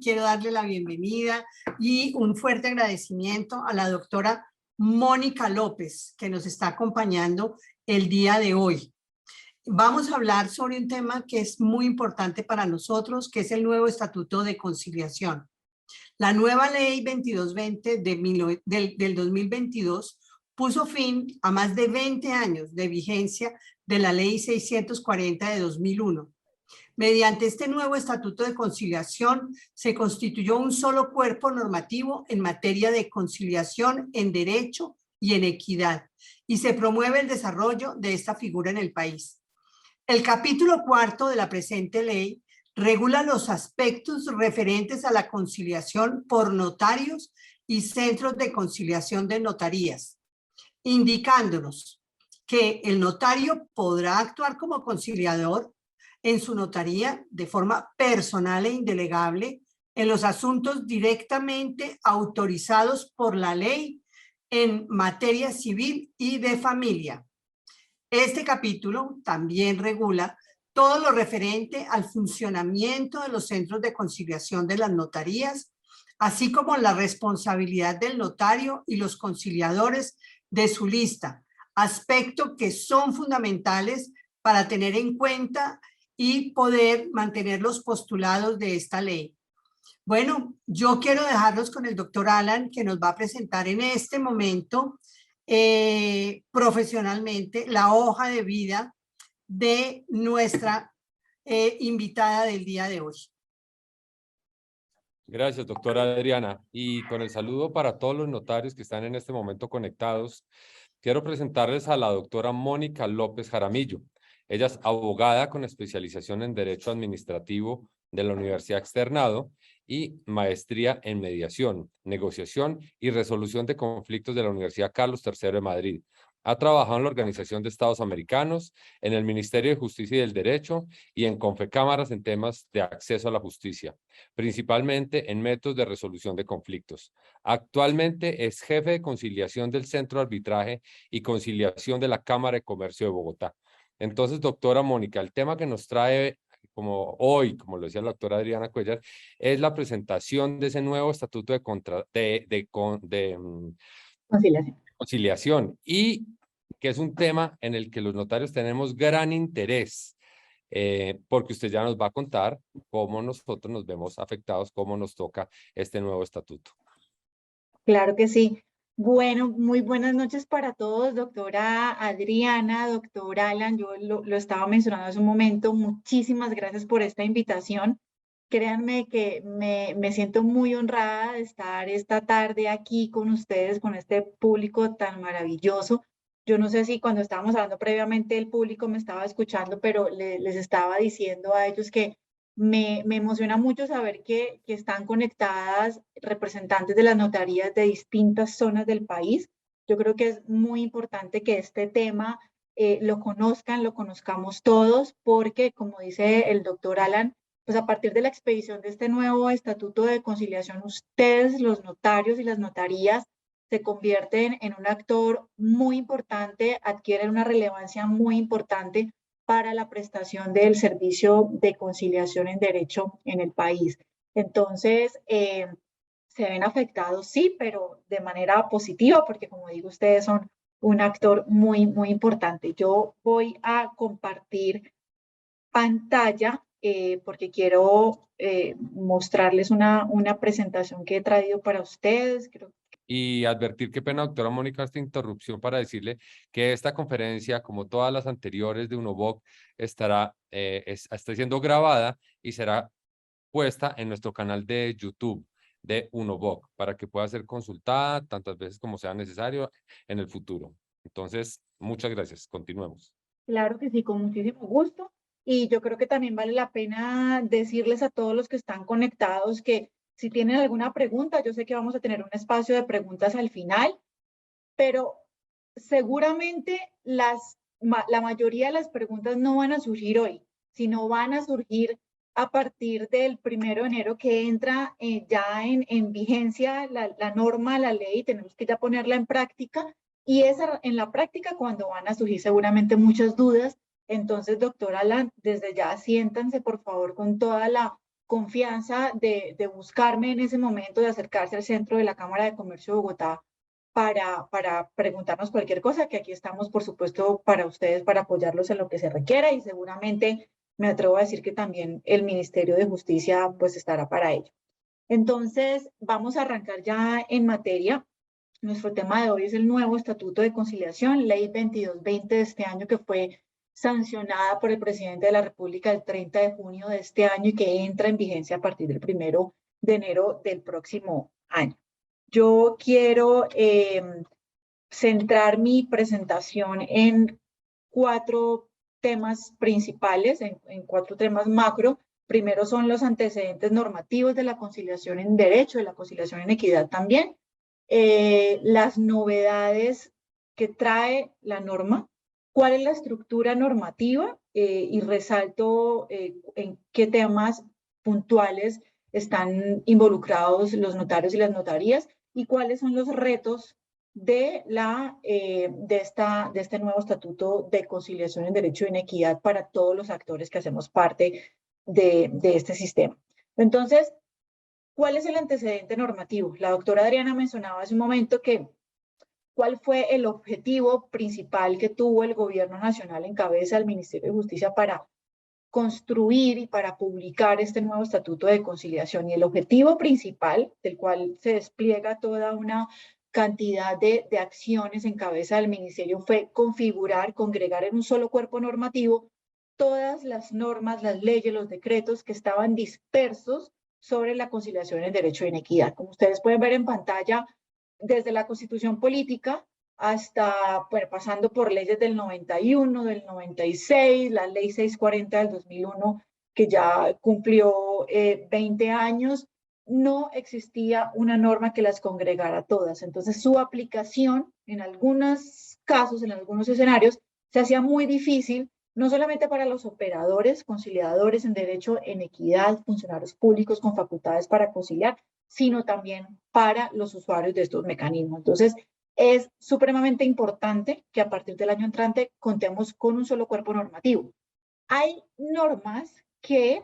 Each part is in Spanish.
quiero darle la bienvenida y un fuerte agradecimiento a la doctora Mónica López, que nos está acompañando el día de hoy. Vamos a hablar sobre un tema que es muy importante para nosotros, que es el nuevo Estatuto de Conciliación. La nueva Ley 2220 del 2022 puso fin a más de 20 años de vigencia de la Ley 640 de 2001. Mediante este nuevo Estatuto de Conciliación se constituyó un solo cuerpo normativo en materia de conciliación en derecho y en equidad, y se promueve el desarrollo de esta figura en el país. El capítulo 4 de la presente ley regula los aspectos referentes a la conciliación por notarios y centros de conciliación de notarías, indicándonos que el notario podrá actuar como conciliador en su notaría de forma personal e indelegable en los asuntos directamente autorizados por la ley en materia civil y de familia. Este capítulo también regula todo lo referente al funcionamiento de los centros de conciliación de las notarías, así como la responsabilidad del notario y los conciliadores de su lista, aspectos que son fundamentales para tener en cuenta y poder mantener los postulados de esta ley. Bueno, yo quiero dejarlos con el doctor Alan, que nos va a presentar en este momento profesionalmente la hoja de vida de nuestra invitada del día de hoy. Gracias, doctora Adriana. Y con el saludo para todos los notarios que están en este momento conectados, quiero presentarles a la doctora Mónica López Jaramillo. Ella es abogada con especialización en Derecho Administrativo de la Universidad Externado y maestría en Mediación, Negociación y Resolución de Conflictos de la Universidad Carlos III de Madrid. Ha trabajado en la Organización de Estados Americanos, en el Ministerio de Justicia y del Derecho y en Confecámaras en temas de acceso a la justicia, principalmente en métodos de resolución de conflictos. Actualmente es jefe de conciliación del Centro de Arbitraje y Conciliación de la Cámara de Comercio de Bogotá. Entonces, doctora Mónica, el tema que nos trae como hoy, como lo decía la doctora Adriana Cuellar, es la presentación de ese nuevo estatuto de conciliación, y que es un tema en el que los notarios tenemos gran interés, porque usted ya nos va a contar cómo nosotros nos vemos afectados, cómo nos toca este nuevo estatuto. Claro que sí. Bueno, muy buenas noches para todos, doctora Adriana, doctor Alan, yo lo estaba mencionando hace un momento, muchísimas gracias por esta invitación. Créanme que me siento muy honrada de estar esta tarde aquí con ustedes, con este público tan maravilloso. Yo no sé si cuando estábamos hablando previamente el público me estaba escuchando, pero les estaba diciendo a ellos que me emociona mucho saber que están conectadas representantes de las notarías de distintas zonas del país. Yo creo que es muy importante que este tema lo conozcamos todos, porque como dice el doctor Alan, pues a partir de la expedición de este nuevo Estatuto de Conciliación, ustedes, los notarios y las notarías, se convierten en un actor muy importante, adquieren una relevancia muy importante para la prestación del servicio de conciliación en derecho en el país. Entonces, se ven afectados, sí, pero de manera positiva, porque como digo, ustedes son un actor muy, muy importante. Yo voy a compartir pantalla porque quiero mostrarles una presentación que he traído para ustedes. Y advertir, qué pena, doctora Mónica, esta interrupción para decirle que esta conferencia, como todas las anteriores de UNOVOC, está siendo grabada y será puesta en nuestro canal de YouTube de UNOVOC para que pueda ser consultada tantas veces como sea necesario en el futuro. Entonces, muchas gracias. Continuemos. Claro que sí, con muchísimo gusto. Y yo creo que también vale la pena decirles a todos los que están conectados que si tienen alguna pregunta, yo sé que vamos a tener un espacio de preguntas al final, pero seguramente la mayoría de las preguntas no van a surgir hoy, sino van a surgir a partir del 1 de enero que entra ya en vigencia la norma, la ley, tenemos que ya ponerla en práctica, y es en la práctica cuando van a surgir seguramente muchas dudas. Entonces, doctor Alan, desde ya siéntanse por favor con toda la confianza de buscarme en ese momento, de acercarse al centro de la Cámara de Comercio de Bogotá para preguntarnos cualquier cosa, que aquí estamos, por supuesto, para ustedes, para apoyarlos en lo que se requiera, y seguramente me atrevo a decir que también el Ministerio de Justicia pues estará para ello. Entonces, vamos a arrancar ya en materia. Nuestro tema de hoy es el nuevo Estatuto de Conciliación, Ley 2220 de este año, que fue sancionada por el presidente de la República el 30 de junio de este año y que entra en vigencia a partir del 1 de enero del próximo año. Yo quiero centrar mi presentación en 4 temas principales, en 4 temas macro. Primero son los antecedentes normativos de la conciliación en derecho, de la conciliación en equidad también, las novedades que trae la norma, cuál es la estructura normativa y resalto en qué temas puntuales están involucrados los notarios y las notarías y cuáles son los retos de este nuevo Estatuto de Conciliación en Derecho y en Equidad para todos los actores que hacemos parte de este sistema. Entonces, ¿cuál es el antecedente normativo? La doctora Adriana mencionaba hace un momento que cuál fue el objetivo principal que tuvo el Gobierno Nacional en cabeza del Ministerio de Justicia para construir y para publicar este nuevo Estatuto de Conciliación. Y el objetivo principal, del cual se despliega toda una cantidad de acciones en cabeza del Ministerio, fue configurar, congregar en un solo cuerpo normativo todas las normas, las leyes, los decretos que estaban dispersos sobre la conciliación en derecho y en equidad. Como ustedes pueden ver en pantalla, desde la Constitución Política hasta, bueno, pasando por leyes del 91, del 96, la Ley 640 del 2001, que ya cumplió 20 años, no existía una norma que las congregara todas. Entonces, su aplicación, en algunos casos, en algunos escenarios, se hacía muy difícil, no solamente para los operadores, conciliadores en derecho, en equidad, funcionarios públicos con facultades para conciliar, sino también para los usuarios de estos mecanismos. Entonces, es supremamente importante que a partir del año entrante contemos con un solo cuerpo normativo. Hay normas que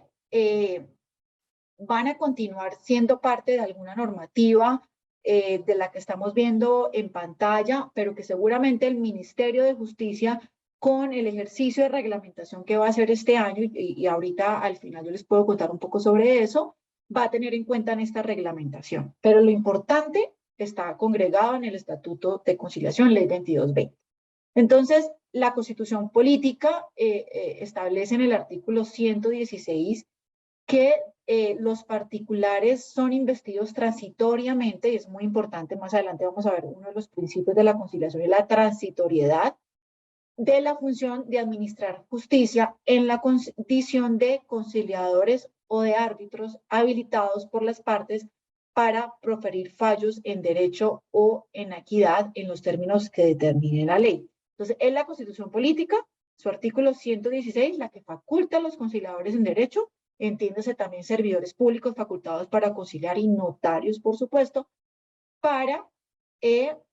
van a continuar siendo parte de alguna normativa de la que estamos viendo en pantalla, pero que seguramente el Ministerio de Justicia, con el ejercicio de reglamentación que va a hacer este año, y ahorita al final yo les puedo contar un poco sobre eso, va a tener en cuenta en esta reglamentación. Pero lo importante está congregado en el Estatuto de Conciliación, Ley 2220. Entonces, la Constitución Política establece en el artículo 116 que los particulares son investidos transitoriamente, y es muy importante, más adelante vamos a ver uno de los principios de la conciliación, es la transitoriedad de la función de administrar justicia en la condición de conciliadores o de árbitros habilitados por las partes para proferir fallos en derecho o en equidad en los términos que determine la ley. Entonces, en la Constitución Política, su artículo 116, la que faculta a los conciliadores en derecho, entiéndase también servidores públicos facultados para conciliar y notarios, por supuesto, para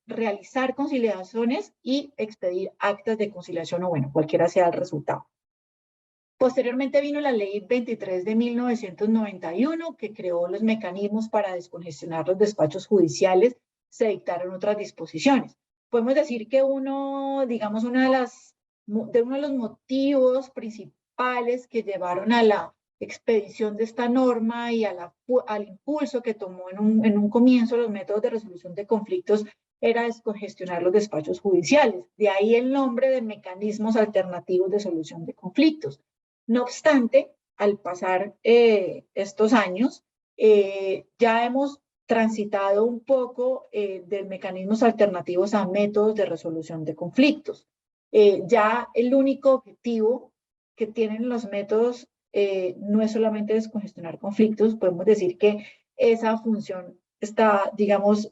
realizar conciliaciones y expedir actas de conciliación o bueno, cualquiera sea el resultado. Posteriormente vino la Ley 23 de 1991 que creó los mecanismos para descongestionar los despachos judiciales, se dictaron otras disposiciones. Podemos decir que uno de los motivos principales que llevaron a la expedición de esta norma y al impulso que tomó en un comienzo los métodos de resolución de conflictos era descongestionar los despachos judiciales. De ahí el nombre de mecanismos alternativos de solución de conflictos. No obstante, al pasar estos años, ya hemos transitado un poco de mecanismos alternativos a métodos de resolución de conflictos. Ya el único objetivo que tienen los métodos no es solamente descongestionar conflictos, podemos decir que esa función está, digamos,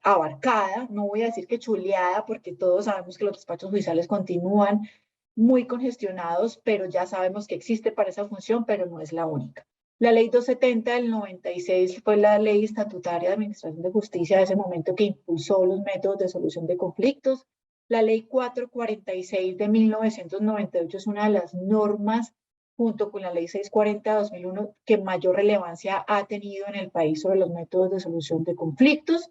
abarcada, no voy a decir que chuleada, porque todos sabemos que los despachos judiciales continúan muy congestionados, pero ya sabemos que existe para esa función, pero no es la única. La Ley 270 del 96 fue la ley estatutaria de administración de justicia de ese momento que impulsó los métodos de solución de conflictos. La Ley 446 de 1998 es una de las normas junto con la Ley 640 de 2001, que mayor relevancia ha tenido en el país sobre los métodos de solución de conflictos.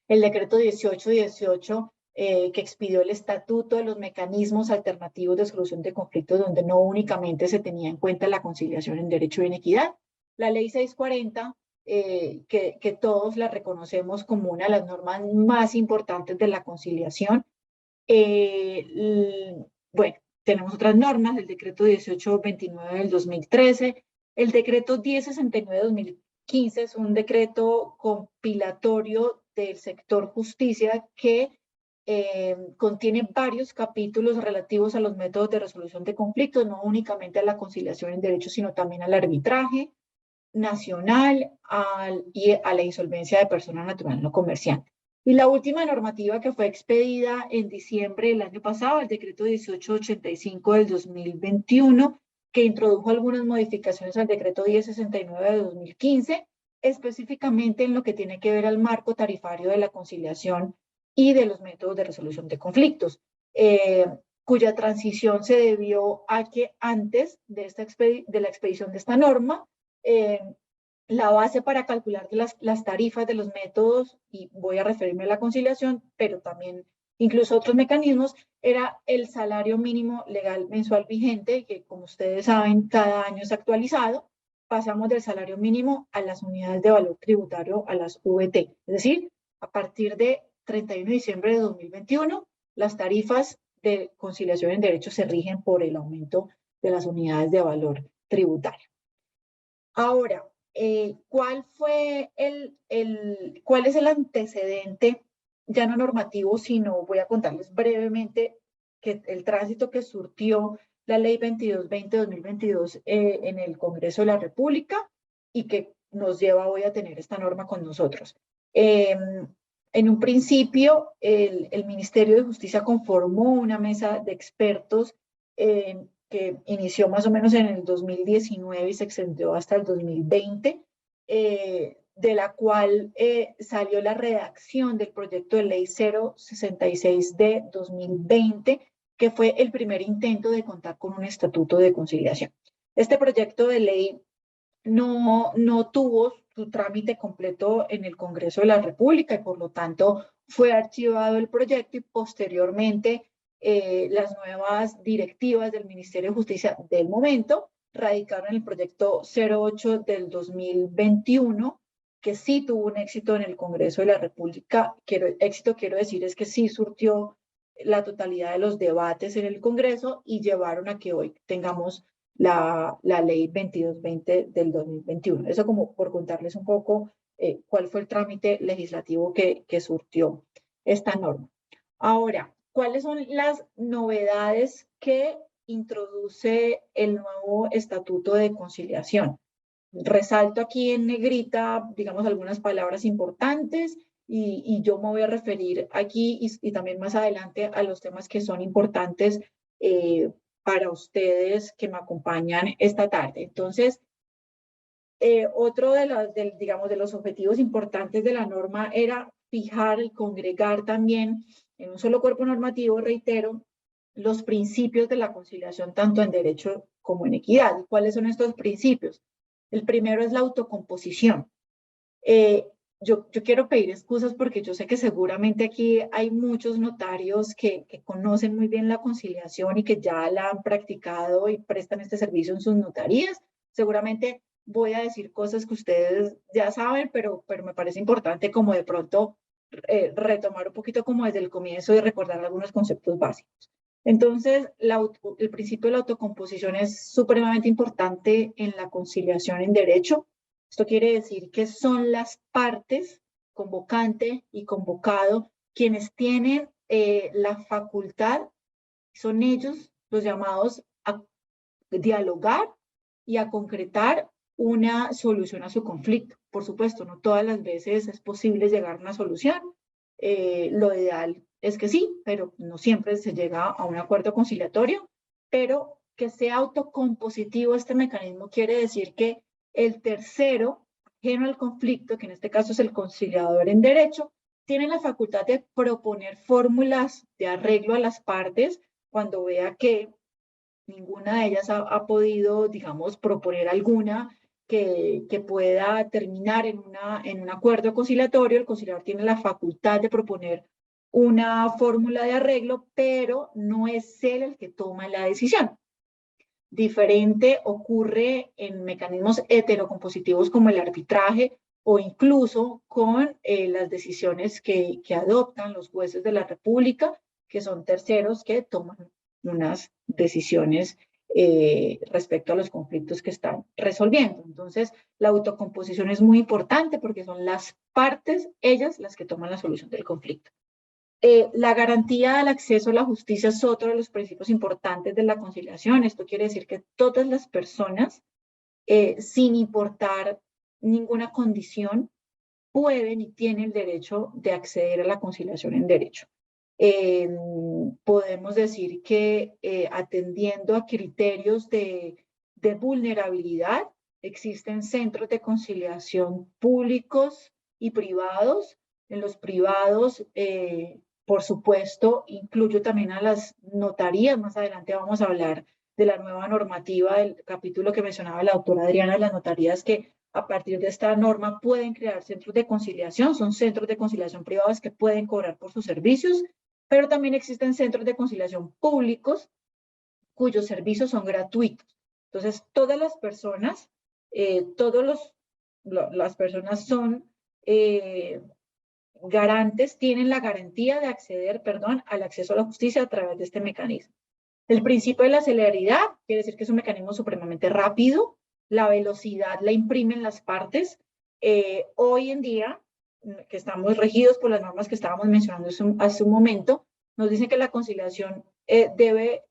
El decreto 1818, que expidió el estatuto de los mecanismos alternativos de solución de conflictos, donde no únicamente se tenía en cuenta la conciliación en derecho y en equidad. La Ley 640, que todos la reconocemos como una de las normas más importantes de la conciliación. Bueno, tenemos otras normas, el decreto 1829 del 2013, el decreto 1069 de 2015 es un decreto compilatorio del sector justicia que contiene varios capítulos relativos a los métodos de resolución de conflictos, no únicamente a la conciliación en derecho, sino también al arbitraje nacional y a la insolvencia de persona natural no comerciante. Y la última normativa que fue expedida en diciembre del año pasado, el decreto 1885 del 2021, que introdujo algunas modificaciones al decreto 1069 de 2015, específicamente en lo que tiene que ver al marco tarifario de la conciliación y de los métodos de resolución de conflictos, cuya transición se debió a que antes de la expedición de esta norma, la base para calcular las tarifas de los métodos, y voy a referirme a la conciliación, pero también incluso otros mecanismos, era el salario mínimo legal mensual vigente, que como ustedes saben, cada año es actualizado. Pasamos del salario mínimo a las unidades de valor tributario, a las UVT. Es decir, a partir de 31 de diciembre de 2021, las tarifas de conciliación en derecho se rigen por el aumento de las unidades de valor tributario. Ahora, ¿cuál es el antecedente, ya no normativo, sino voy a contarles brevemente que el tránsito que surtió la Ley 2220-2022 en el Congreso de la República y que nos lleva hoy a tener esta norma con nosotros? En un principio, el Ministerio de Justicia conformó una mesa de expertos que inició más o menos en el 2019 y se extendió hasta el 2020, de la cual salió la redacción del proyecto de ley 066 de 2020, que fue el primer intento de contar con un estatuto de conciliación. Este proyecto de ley no tuvo su trámite completo en el Congreso de la República y por lo tanto fue archivado el proyecto y posteriormente las nuevas directivas del Ministerio de Justicia del momento radicaron el proyecto 08 del 2021, que sí tuvo un éxito en el Congreso de la República. Éxito quiero decir es que sí surtió la totalidad de los debates en el Congreso y llevaron a que hoy tengamos la ley 2220 del 2021. Eso como por contarles un poco cuál fue el trámite legislativo que surtió esta norma. Ahora, ¿cuáles son las novedades que introduce el nuevo Estatuto de Conciliación? Resalto aquí en negrita, digamos, algunas palabras importantes y yo me voy a referir aquí y también más adelante a los temas que son importantes para ustedes que me acompañan esta tarde. Entonces, otro de los objetivos importantes de la norma era fijar y congregar también en un solo cuerpo normativo, reitero, los principios de la conciliación tanto en derecho como en equidad. ¿Y cuáles son estos principios? El primero es la autocomposición. Yo quiero pedir excusas porque yo sé que seguramente aquí hay muchos notarios que conocen muy bien la conciliación y que ya la han practicado y prestan este servicio en sus notarías. Seguramente voy a decir cosas que ustedes ya saben, pero me parece importante como de pronto retomar un poquito como desde el comienzo y recordar algunos conceptos básicos. Entonces, el principio de la autocomposición es supremamente importante en la conciliación en derecho. Esto quiere decir que son las partes, convocante y convocado, quienes tienen la facultad, son ellos los llamados a dialogar y a concretar una solución a su conflicto. Por supuesto, no todas las veces es posible llegar a una solución. Lo ideal es que sí, pero no siempre se llega a un acuerdo conciliatorio, pero que sea autocompositivo este mecanismo quiere decir que el tercero, ajeno al conflicto, que en este caso es el conciliador en derecho, tiene la facultad de proponer fórmulas de arreglo a las partes cuando vea que ninguna de ellas ha podido, digamos, proponer alguna que pueda terminar en un acuerdo conciliatorio. El conciliador tiene la facultad de proponer una fórmula de arreglo, pero no es él el que toma la decisión. Diferente ocurre en mecanismos heterocompositivos como el arbitraje o incluso con las decisiones que adoptan los jueces de la República, que son terceros que toman unas decisiones respecto a los conflictos que están resolviendo. Entonces, la autocomposición es muy importante porque son las partes, ellas, las que toman la solución del conflicto. La garantía del acceso a la justicia es otro de los principios importantes de la conciliación. Esto quiere decir que todas las personas, sin importar ninguna condición, pueden y tienen el derecho de acceder a la conciliación en derecho. Podemos decir que atendiendo a criterios de vulnerabilidad, existen centros de conciliación públicos y privados. En los privados, por supuesto, incluyo también a las notarías. Más adelante vamos a hablar de la nueva normativa del capítulo que mencionaba la doctora Adriana, de las notarías que a partir de esta norma pueden crear centros de conciliación. Son centros de conciliación privados que pueden cobrar por sus servicios, pero también existen centros de conciliación públicos cuyos servicios son gratuitos. Entonces, todas las personas, las personas son garantes, tienen la garantía de acceder, al acceso a la justicia a través de este mecanismo. El principio de la celeridad quiere decir que es un mecanismo supremamente rápido. La velocidad la imprimen las partes. Hoy en día, que estamos regidos por las normas que estábamos mencionando hace un momento, nos dicen que la conciliación debe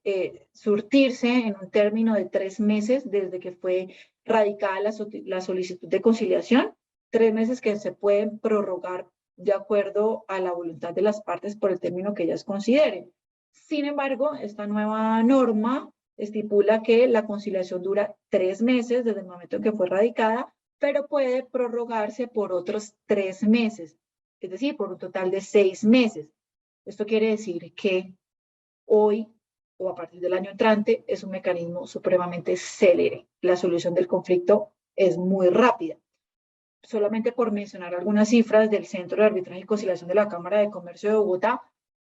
surtirse en un término de 3 meses desde que fue radicada la solicitud de conciliación, 3 meses que se pueden prorrogar de acuerdo a la voluntad de las partes por el término que ellas consideren. Sin embargo, esta nueva norma estipula que la conciliación dura 3 meses desde el momento en que fue radicada, pero puede prorrogarse por otros 3 meses, es decir, por un total de 6 meses. Esto quiere decir que hoy o a partir del año entrante es un mecanismo supremamente célere. La solución del conflicto es muy rápida. Solamente por mencionar algunas cifras del Centro de Arbitraje y Conciliación de la Cámara de Comercio de Bogotá,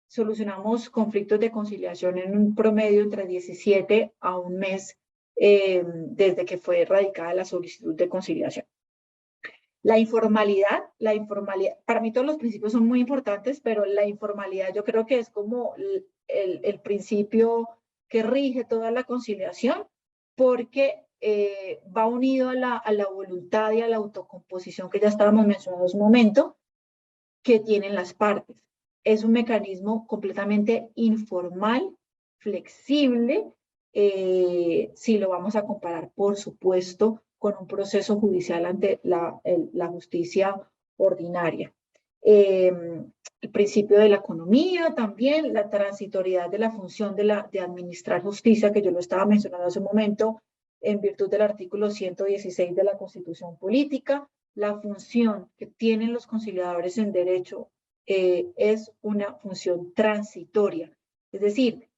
solucionamos conflictos de conciliación en un promedio entre 17 a un mes desde que fue radicada la solicitud de conciliación. La informalidad, para mí todos los principios son muy importantes, pero la informalidad yo creo que es como el principio que rige toda la conciliación, porque va unido a la voluntad y a la autocomposición que ya estábamos mencionando hace un momento, que tienen las partes. Es un mecanismo completamente informal, flexible, si lo vamos a comparar, por supuesto, con un proceso judicial ante la justicia ordinaria. El principio de la economía también, la transitoriedad de la función de administrar justicia, que yo lo estaba mencionando hace un momento, en virtud del artículo 116 de la Constitución Política. La función que tienen los conciliadores en derecho es una función transitoria. Es decir,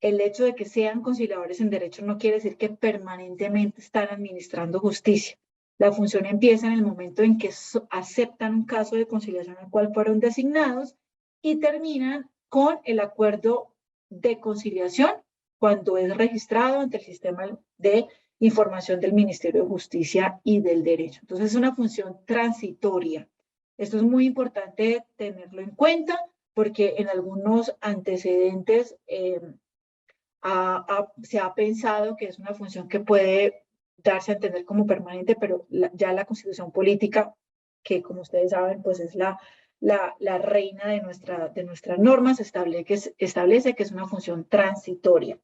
el hecho de que sean conciliadores en derecho no quiere decir que permanentemente están administrando justicia. La función empieza en el momento en que aceptan un caso de conciliación al cual fueron designados y terminan con el acuerdo de conciliación cuando es registrado ante el sistema de información del Ministerio de Justicia y del Derecho. Entonces es una función transitoria. Esto es muy importante tenerlo en cuenta porque en algunos antecedentes se ha pensado que es una función que puede darse a entender como permanente, pero ya la Constitución Política, que como ustedes saben, pues es la reina de nuestras normas, establece que es una función transitoria.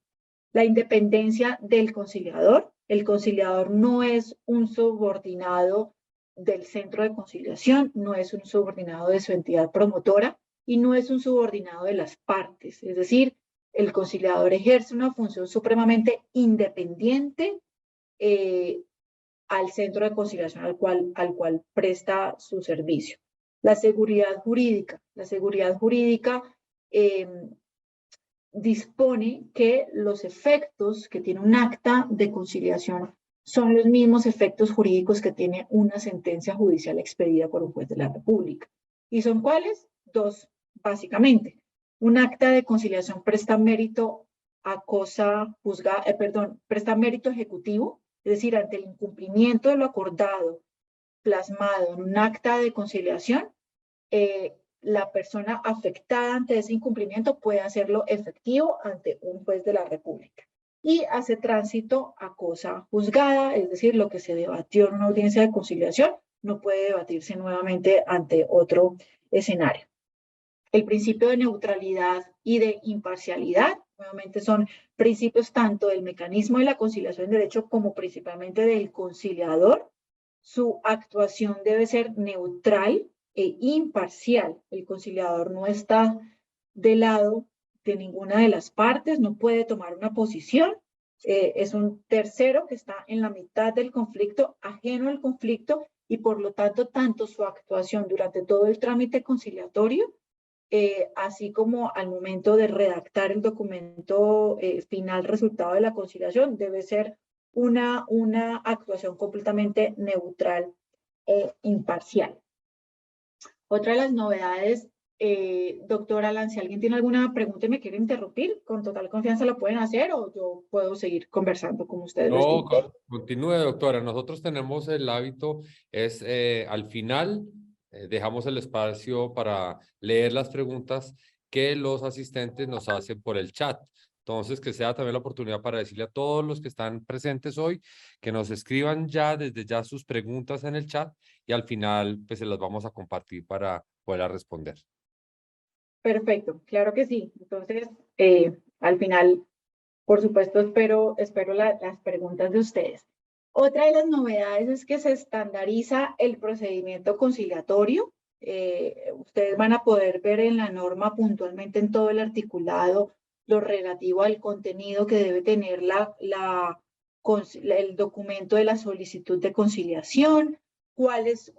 La independencia del conciliador. El conciliador no es un subordinado del centro de conciliación, no es un subordinado de su entidad promotora y no es un subordinado de las partes. Es decir, el conciliador ejerce una función supremamente independiente al centro de conciliación al cual presta su servicio. La seguridad jurídica. La seguridad jurídica dispone que los efectos que tiene un acta de conciliación son los mismos efectos jurídicos que tiene una sentencia judicial expedida por un juez de la República. ¿Y son cuáles? Dos, básicamente. Un acta de conciliación presta mérito a cosa juzgada, presta mérito ejecutivo, es decir, ante el incumplimiento de lo acordado, plasmado en un acta de conciliación, la persona afectada ante ese incumplimiento puede hacerlo efectivo ante un juez de la República. Y hace tránsito a cosa juzgada, es decir, lo que se debatió en una audiencia de conciliación no puede debatirse nuevamente ante otro escenario. El principio de neutralidad y de imparcialidad, nuevamente son principios tanto del mecanismo de la conciliación en derecho como principalmente del conciliador. Su actuación debe ser neutral e imparcial. El conciliador no está del lado de ninguna de las partes, no puede tomar una posición. Es un tercero que está en la mitad del conflicto, ajeno al conflicto, y por lo tanto su actuación durante todo el trámite conciliatorio, así como al momento de redactar el documento final resultado de la conciliación, debe ser una actuación completamente neutral e imparcial. Otra de las novedades, doctor Alan, si alguien tiene alguna pregunta y me quiere interrumpir, con total confianza lo pueden hacer o yo puedo seguir conversando con ustedes. No, continúe, doctora. Nosotros tenemos el hábito, al final dejamos el espacio para leer las preguntas que los asistentes nos hacen por el chat. Entonces, que sea también la oportunidad para decirle a todos los que están presentes hoy que nos escriban ya desde ya sus preguntas en el chat y al final pues se las vamos a compartir para poder responder. Perfecto, claro que sí. Entonces, al final, por supuesto, espero las preguntas de ustedes. Otra de las novedades es que se estandariza el procedimiento conciliatorio. Ustedes van a poder ver en la norma puntualmente en todo el articulado lo relativo al contenido que debe tener el documento de la solicitud de conciliación, cuáles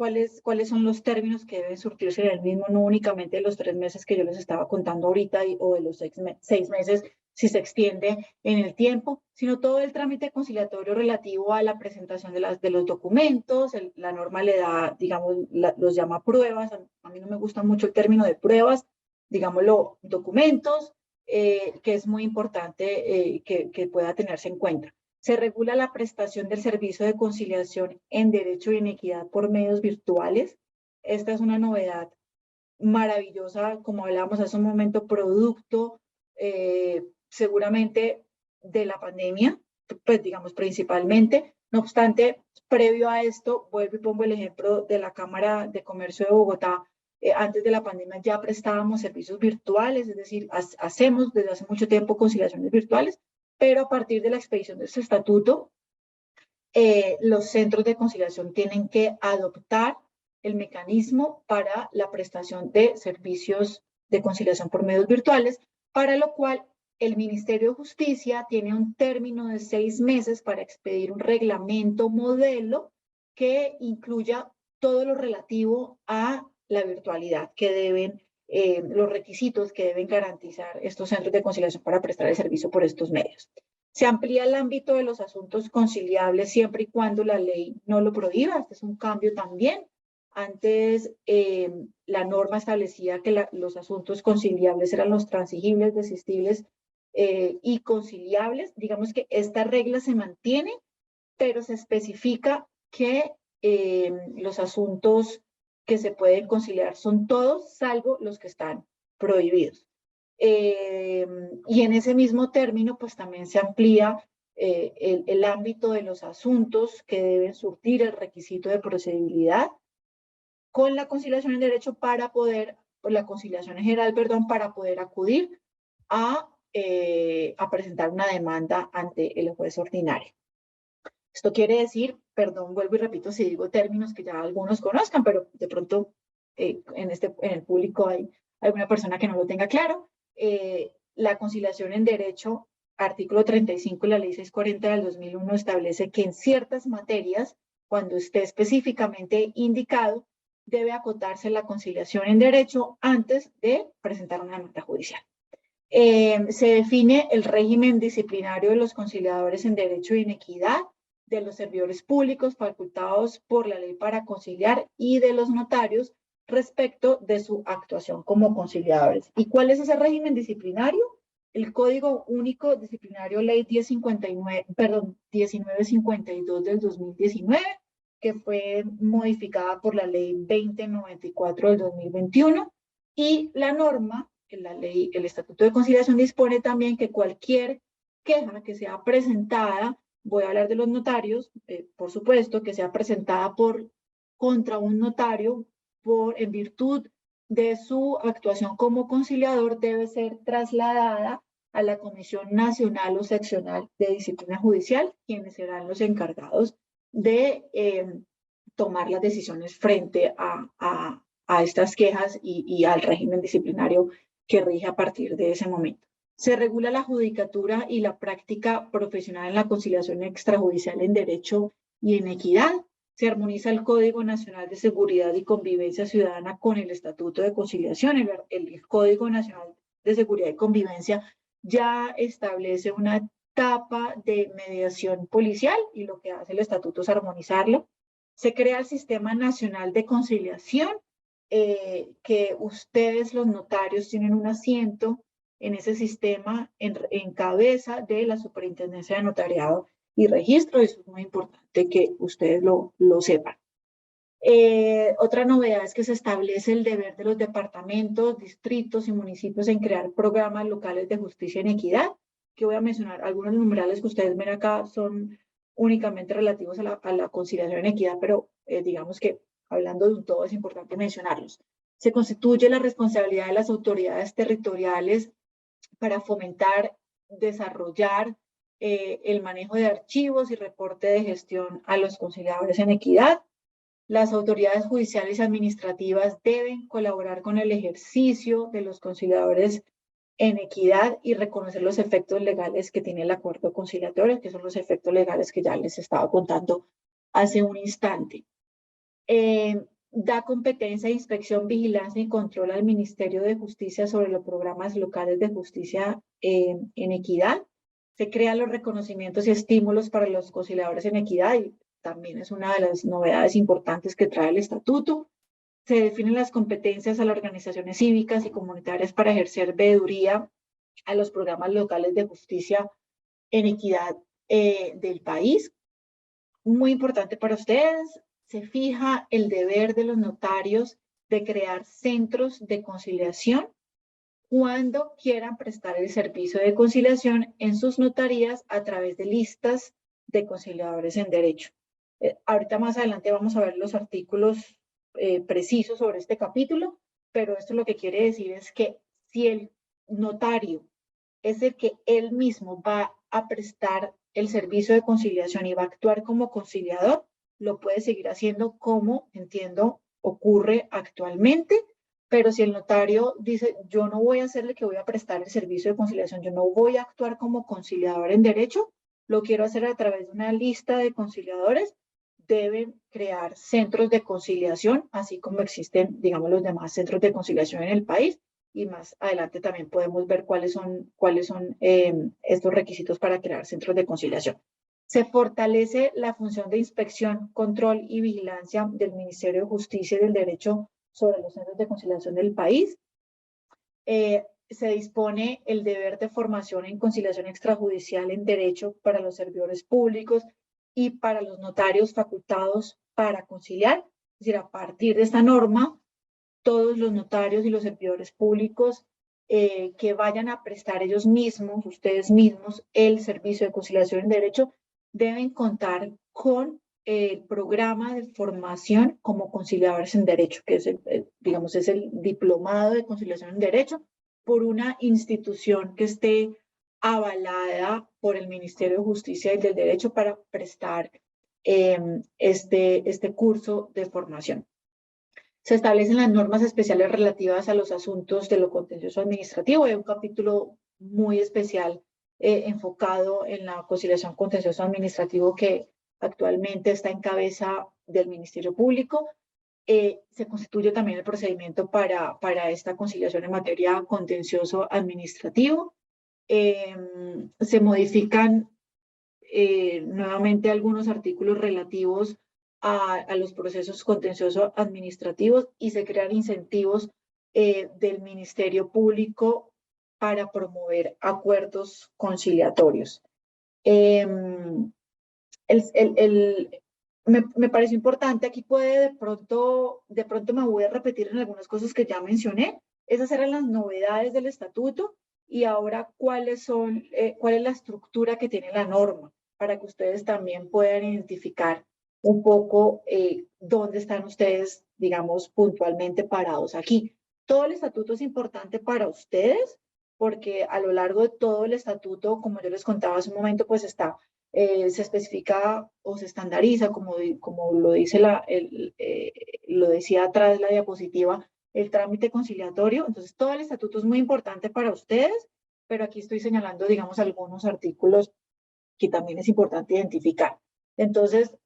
son los términos que deben surtirse en el mismo, no únicamente de los 3 meses que yo les estaba contando ahorita o de los 6 meses si se extiende en el tiempo, sino todo el trámite conciliatorio relativo a la presentación de los documentos. La norma le da, digamos, los llama pruebas. A mí no me gusta mucho el término de pruebas, digámoslo, documentos, que es muy importante que pueda tenerse en cuenta. Se regula la prestación del servicio de conciliación en derecho y en equidad por medios virtuales. Esta es una novedad maravillosa, como hablábamos hace un momento, producto seguramente de la pandemia, pues digamos principalmente. No obstante, previo a esto, vuelvo y pongo el ejemplo de la Cámara de Comercio de Bogotá. Antes de la pandemia ya prestábamos servicios virtuales, es decir, hacemos desde hace mucho tiempo conciliaciones virtuales, pero a partir de la expedición de este estatuto, los centros de conciliación tienen que adoptar el mecanismo para la prestación de servicios de conciliación por medios virtuales, para lo cual el Ministerio de Justicia tiene un término de 6 meses para expedir un reglamento modelo que incluya todo lo relativo a la virtualidad que deben, los requisitos que deben garantizar estos centros de conciliación para prestar el servicio por estos medios. Se amplía el ámbito de los asuntos conciliables siempre y cuando la ley no lo prohíba. Este es un cambio también. Antes la norma establecía que los asuntos conciliables eran los transigibles, desistibles y conciliables. Digamos que esta regla se mantiene, pero se especifica que los asuntos que se pueden conciliar son todos, salvo los que están prohibidos. Y en ese mismo término, pues también se amplía el ámbito de los asuntos que deben surtir el requisito de procedibilidad con la conciliación en derecho la conciliación en general, perdón, para poder acudir a presentar una demanda ante el juez ordinario. Esto quiere decir, perdón, vuelvo y repito si digo términos que ya algunos conozcan, pero de pronto en el público hay alguna persona que no lo tenga claro. La conciliación en derecho, artículo 35 de la ley 640 del 2001 establece que en ciertas materias, cuando esté específicamente indicado, debe acotarse la conciliación en derecho antes de presentar una demanda judicial. Se define el régimen disciplinario de los conciliadores en derecho y en equidad, de los servidores públicos facultados por la ley para conciliar y de los notarios respecto de su actuación como conciliadores. ¿Y cuál es ese régimen disciplinario? El Código Único Disciplinario Ley 1952 del 2019, que fue modificada por la Ley 2094 del 2021, y la norma, la ley, el Estatuto de Conciliación dispone también que cualquier queja que sea presentada, voy a hablar de los notarios, por supuesto, que sea presentada contra un notario en virtud de su actuación como conciliador, debe ser trasladada a la Comisión Nacional o Seccional de Disciplina Judicial, quienes serán los encargados de tomar las decisiones frente a estas quejas y al régimen disciplinario que rige a partir de ese momento. Se regula la judicatura y la práctica profesional en la conciliación extrajudicial en derecho y en equidad. Se armoniza el Código Nacional de Seguridad y Convivencia Ciudadana con el Estatuto de Conciliación. El Código Nacional de Seguridad y Convivencia ya establece una etapa de mediación policial y lo que hace el Estatuto es armonizarlo. Se crea el Sistema Nacional de Conciliación, que ustedes, los notarios, tienen un asiento en ese sistema en cabeza de la Superintendencia de Notariado y Registro. Eso es muy importante que ustedes lo sepan. Otra novedad es que se establece el deber de los departamentos, distritos y municipios en crear programas locales de justicia en equidad, que voy a mencionar. Algunos numerales que ustedes ven acá son únicamente relativos a la conciliación en equidad, pero digamos que hablando de un todo es importante mencionarlos. Se constituye la responsabilidad de las autoridades territoriales para fomentar, desarrollar el manejo de archivos y reporte de gestión a los conciliadores en equidad. Las autoridades judiciales y administrativas deben colaborar con el ejercicio de los conciliadores en equidad y reconocer los efectos legales que tiene el acuerdo conciliatorio, que son los efectos legales que ya les estaba contando hace un instante. Da competencia, inspección, vigilancia y control al Ministerio de Justicia sobre los programas locales de justicia en equidad. Se crean los reconocimientos y estímulos para los conciliadores en equidad y también es una de las novedades importantes que trae el estatuto. Se definen las competencias a las organizaciones cívicas y comunitarias para ejercer veeduría a los programas locales de justicia en equidad del país. Muy importante para ustedes, se fija el deber de los notarios de crear centros de conciliación cuando quieran prestar el servicio de conciliación en sus notarías a través de listas de conciliadores en derecho. Ahorita más adelante vamos a ver los artículos precisos sobre este capítulo, pero esto lo que quiere decir es que si el notario es el que él mismo va a prestar el servicio de conciliación y va a actuar como conciliador, lo puede seguir haciendo como, entiendo, ocurre actualmente, pero si el notario dice, yo no voy a hacerle que voy a prestar el servicio de conciliación, yo no voy a actuar como conciliador en derecho, lo quiero hacer a través de una lista de conciliadores, deben crear centros de conciliación, así como existen, digamos, los demás centros de conciliación en el país, y más adelante también podemos ver cuáles son estos requisitos para crear centros de conciliación. Se fortalece la función de inspección, control y vigilancia del Ministerio de Justicia y del Derecho sobre los centros de conciliación del país. Se dispone el deber de formación en conciliación extrajudicial en derecho para los servidores públicos y para los notarios facultados para conciliar. Es decir, a partir de esta norma, todos los notarios y los servidores públicos que vayan a prestar ellos mismos, ustedes mismos, el servicio de conciliación en derecho, deben contar con el programa de formación como conciliadores en derecho, que es digamos, es el diplomado de conciliación en derecho por una institución que esté avalada por el Ministerio de Justicia y del Derecho para prestar este curso de formación. Se establecen las normas especiales relativas a los asuntos de lo contencioso administrativo. Hay un capítulo muy especial enfocado en la conciliación contencioso administrativo que actualmente está en cabeza del Ministerio Público. se constituye también el procedimiento para esta conciliación en materia contencioso administrativo. Se modifican nuevamente algunos artículos relativos a los procesos contencioso administrativos y se crean incentivos del Ministerio Público para promover acuerdos conciliatorios. Me pareció importante, aquí de pronto me voy a repetir en algunas cosas que ya mencioné. Esas eran las novedades del estatuto y ahora cuál es la estructura que tiene la norma, para que ustedes también puedan identificar un poco dónde están ustedes, digamos, puntualmente parados aquí. Todo el estatuto es importante para ustedes porque a lo largo de todo el estatuto, como yo les contaba hace un momento, pues se especifica o se estandariza, como lo dice lo decía atrás la diapositiva, el trámite conciliatorio. Entonces, todo el estatuto es muy importante para ustedes, pero aquí estoy señalando, digamos, algunos artículos que también es importante identificar. Entonces,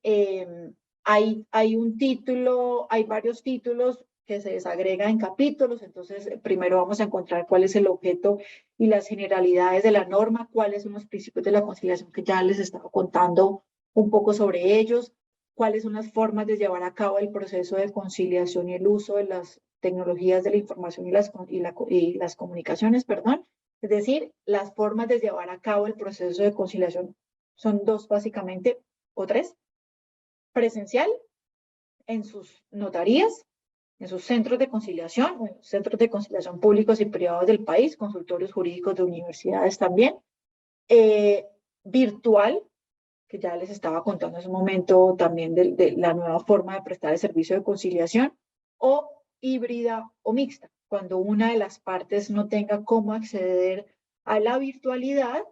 hay un título, hay varios títulos que se desagrega en capítulos. Entonces, primero vamos a encontrar cuál es el objeto y las generalidades de la norma, cuáles son los principios de la conciliación que ya les estaba contando un poco sobre ellos, cuáles son las formas de llevar a cabo el proceso de conciliación y el uso de las tecnologías de la información y las comunicaciones, perdón. Es decir, las formas de llevar a cabo el proceso de conciliación son dos básicamente, o tres: presencial, en sus notarías, en sus centros de conciliación, o en los centros de conciliación públicos y privados del país, consultorios jurídicos de universidades también, virtual, que ya les estaba contando hace un momento también de la nueva forma de prestar el servicio de conciliación, o híbrida o mixta, cuando una de las partes no tenga cómo acceder a la virtualidad,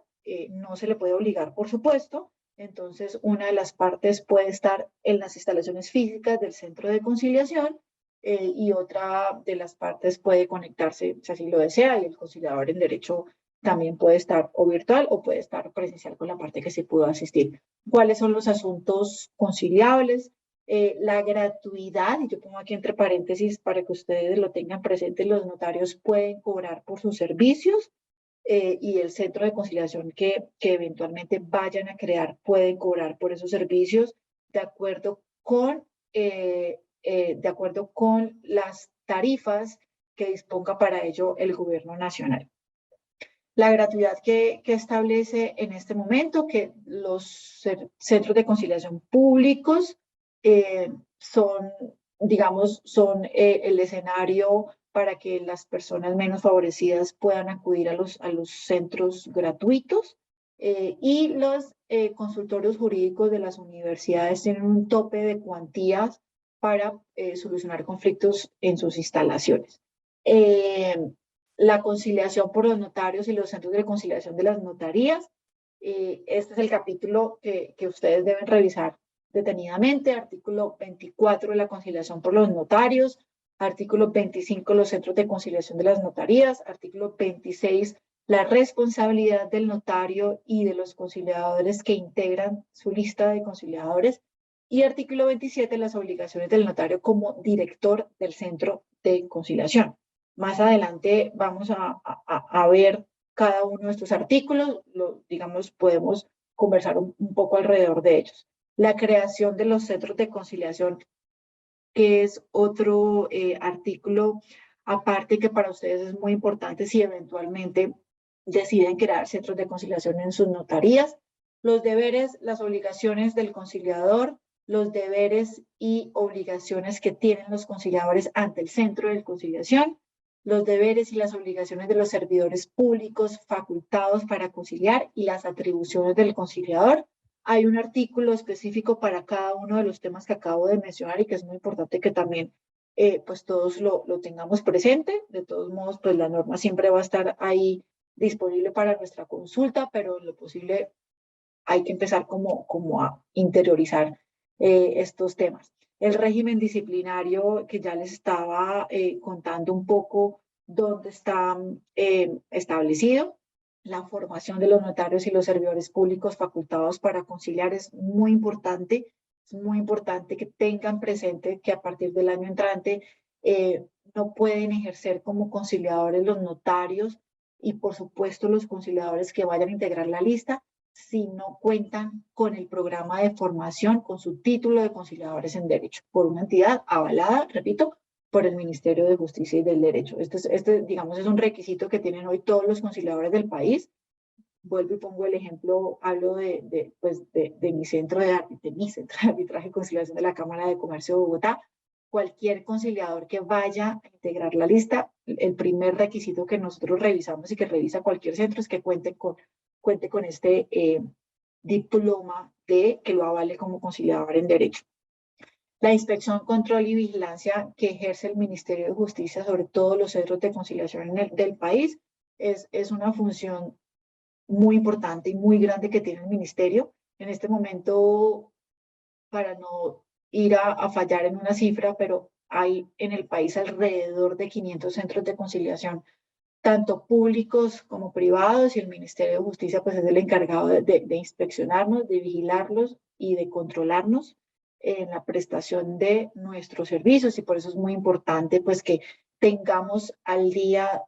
no se le puede obligar, por supuesto. Entonces, una de las partes puede estar en las instalaciones físicas del centro de conciliación y otra de las partes puede conectarse, si así lo desea, y el conciliador en derecho también puede estar o virtual o puede estar presencial con la parte que se pudo asistir. ¿Cuáles son los asuntos conciliables? La gratuidad, y yo pongo aquí entre paréntesis para que ustedes lo tengan presente: los notarios pueden cobrar por sus servicios y el centro de conciliación que eventualmente vayan a crear pueden cobrar por esos servicios de acuerdo con las tarifas que disponga para ello el gobierno nacional. La gratuidad que establece en este momento que los centros de conciliación públicos son el escenario para que las personas menos favorecidas puedan acudir a los centros gratuitos, y los consultorios jurídicos de las universidades tienen un tope de cuantías para solucionar conflictos en sus instalaciones. La conciliación por los notarios y los centros de conciliación de las notarías. Este es el capítulo que ustedes deben revisar detenidamente. Artículo 24, la conciliación por los notarios. Artículo 25, los centros de conciliación de las notarías. Artículo 26, la responsabilidad del notario y de los conciliadores que integran su lista de conciliadores. Y artículo 27, las obligaciones del notario como director del centro de conciliación. Más adelante vamos a ver cada uno de estos artículos, podemos conversar un poco alrededor de ellos. La creación de los centros de conciliación, que es otro artículo aparte que para ustedes es muy importante si eventualmente deciden crear centros de conciliación en sus notarías. Los deberes, las obligaciones del conciliador, los deberes y obligaciones que tienen los conciliadores ante el centro de conciliación, los deberes y las obligaciones de los servidores públicos facultados para conciliar y las atribuciones del conciliador. Hay un artículo específico para cada uno de los temas que acabo de mencionar y que es muy importante que también pues todos lo tengamos presente. De todos modos, pues la norma siempre va a estar ahí disponible para nuestra consulta, pero en lo posible hay que empezar como a interiorizar estos temas. El régimen disciplinario, que ya les estaba contando un poco dónde está establecido. La formación de los notarios y los servidores públicos facultados para conciliar es muy importante Es muy importante que tengan presente que a partir del año entrante no pueden ejercer como conciliadores los notarios y por supuesto los conciliadores que vayan a integrar la lista si no cuentan con el programa de formación, con su título de conciliadores en derecho, por una entidad avalada, repito, por el Ministerio de Justicia y del Derecho. Digamos, es un requisito que tienen hoy todos los conciliadores del país. Vuelvo y pongo el ejemplo, hablo de mi centro de arbitraje y conciliación de la Cámara de Comercio de Bogotá. Cualquier conciliador que vaya a integrar la lista, el primer requisito que nosotros revisamos y que revisa cualquier centro es que cuente con este diploma que lo avale como conciliador en derecho. La inspección, control y vigilancia que ejerce el Ministerio de Justicia sobre todos los centros de conciliación del país es una función muy importante y muy grande que tiene el ministerio. En este momento, para no ir a fallar en una cifra, pero hay en el país alrededor de 500 centros de conciliación, tanto públicos como privados, y el Ministerio de Justicia pues es el encargado de inspeccionarnos, de vigilarlos y de controlarnos en la prestación de nuestros servicios, y por eso es muy importante pues que tengamos al día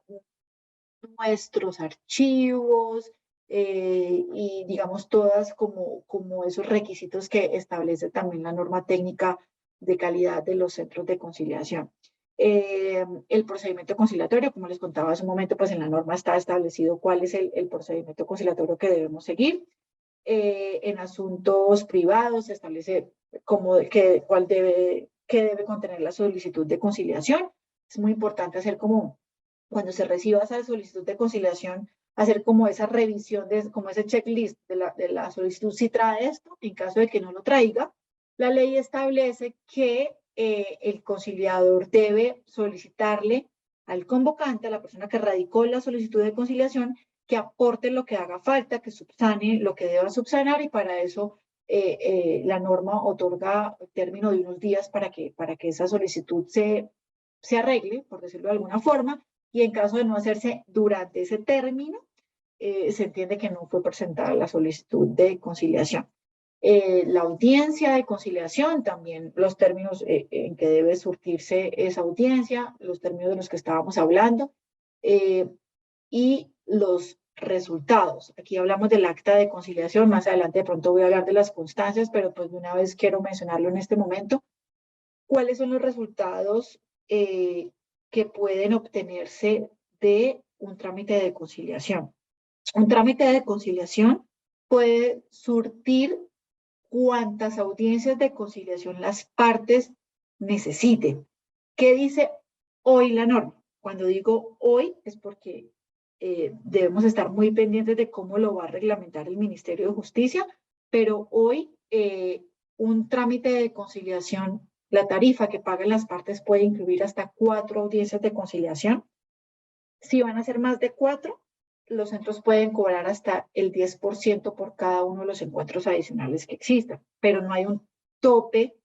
nuestros archivos y digamos todas como esos requisitos que establece también la norma técnica de calidad de los centros de conciliación. El procedimiento conciliatorio, como les contaba hace un momento, pues en la norma está establecido cuál es el procedimiento conciliatorio que debemos seguir. En asuntos privados se establece qué debe contener la solicitud de conciliación. Es muy importante hacer cuando se reciba esa solicitud de conciliación, hacer como esa revisión, como ese checklist de la solicitud, si trae esto. En caso de que no lo traiga, la ley establece que el conciliador debe solicitarle al convocante, a la persona que radicó la solicitud de conciliación, que aporte lo que haga falta, que subsane lo que deba subsanar, y para eso la norma otorga el término de unos días para que esa solicitud se arregle, por decirlo de alguna forma, y en caso de no hacerse durante ese término, se entiende que no fue presentada la solicitud de conciliación. La audiencia de conciliación, también los términos en que debe surtirse esa audiencia, los términos de los que estábamos hablando, y los resultados. Aquí hablamos del acta de conciliación, más adelante de pronto voy a hablar de las constancias, pero pues de una vez quiero mencionarlo en este momento. ¿Cuáles son los resultados que pueden obtenerse de un trámite de conciliación? Un trámite de conciliación puede surtir cuantas audiencias de conciliación las partes necesiten. ¿Qué dice hoy la norma? Cuando digo hoy es porque debemos estar muy pendientes de cómo lo va a reglamentar el Ministerio de Justicia, pero hoy un trámite de conciliación, la tarifa que pagan las partes puede incluir hasta 4 audiencias de conciliación. Si van a ser más de 4, los centros pueden cobrar hasta el 10% por cada uno de los encuentros adicionales que existan, pero no hay un tope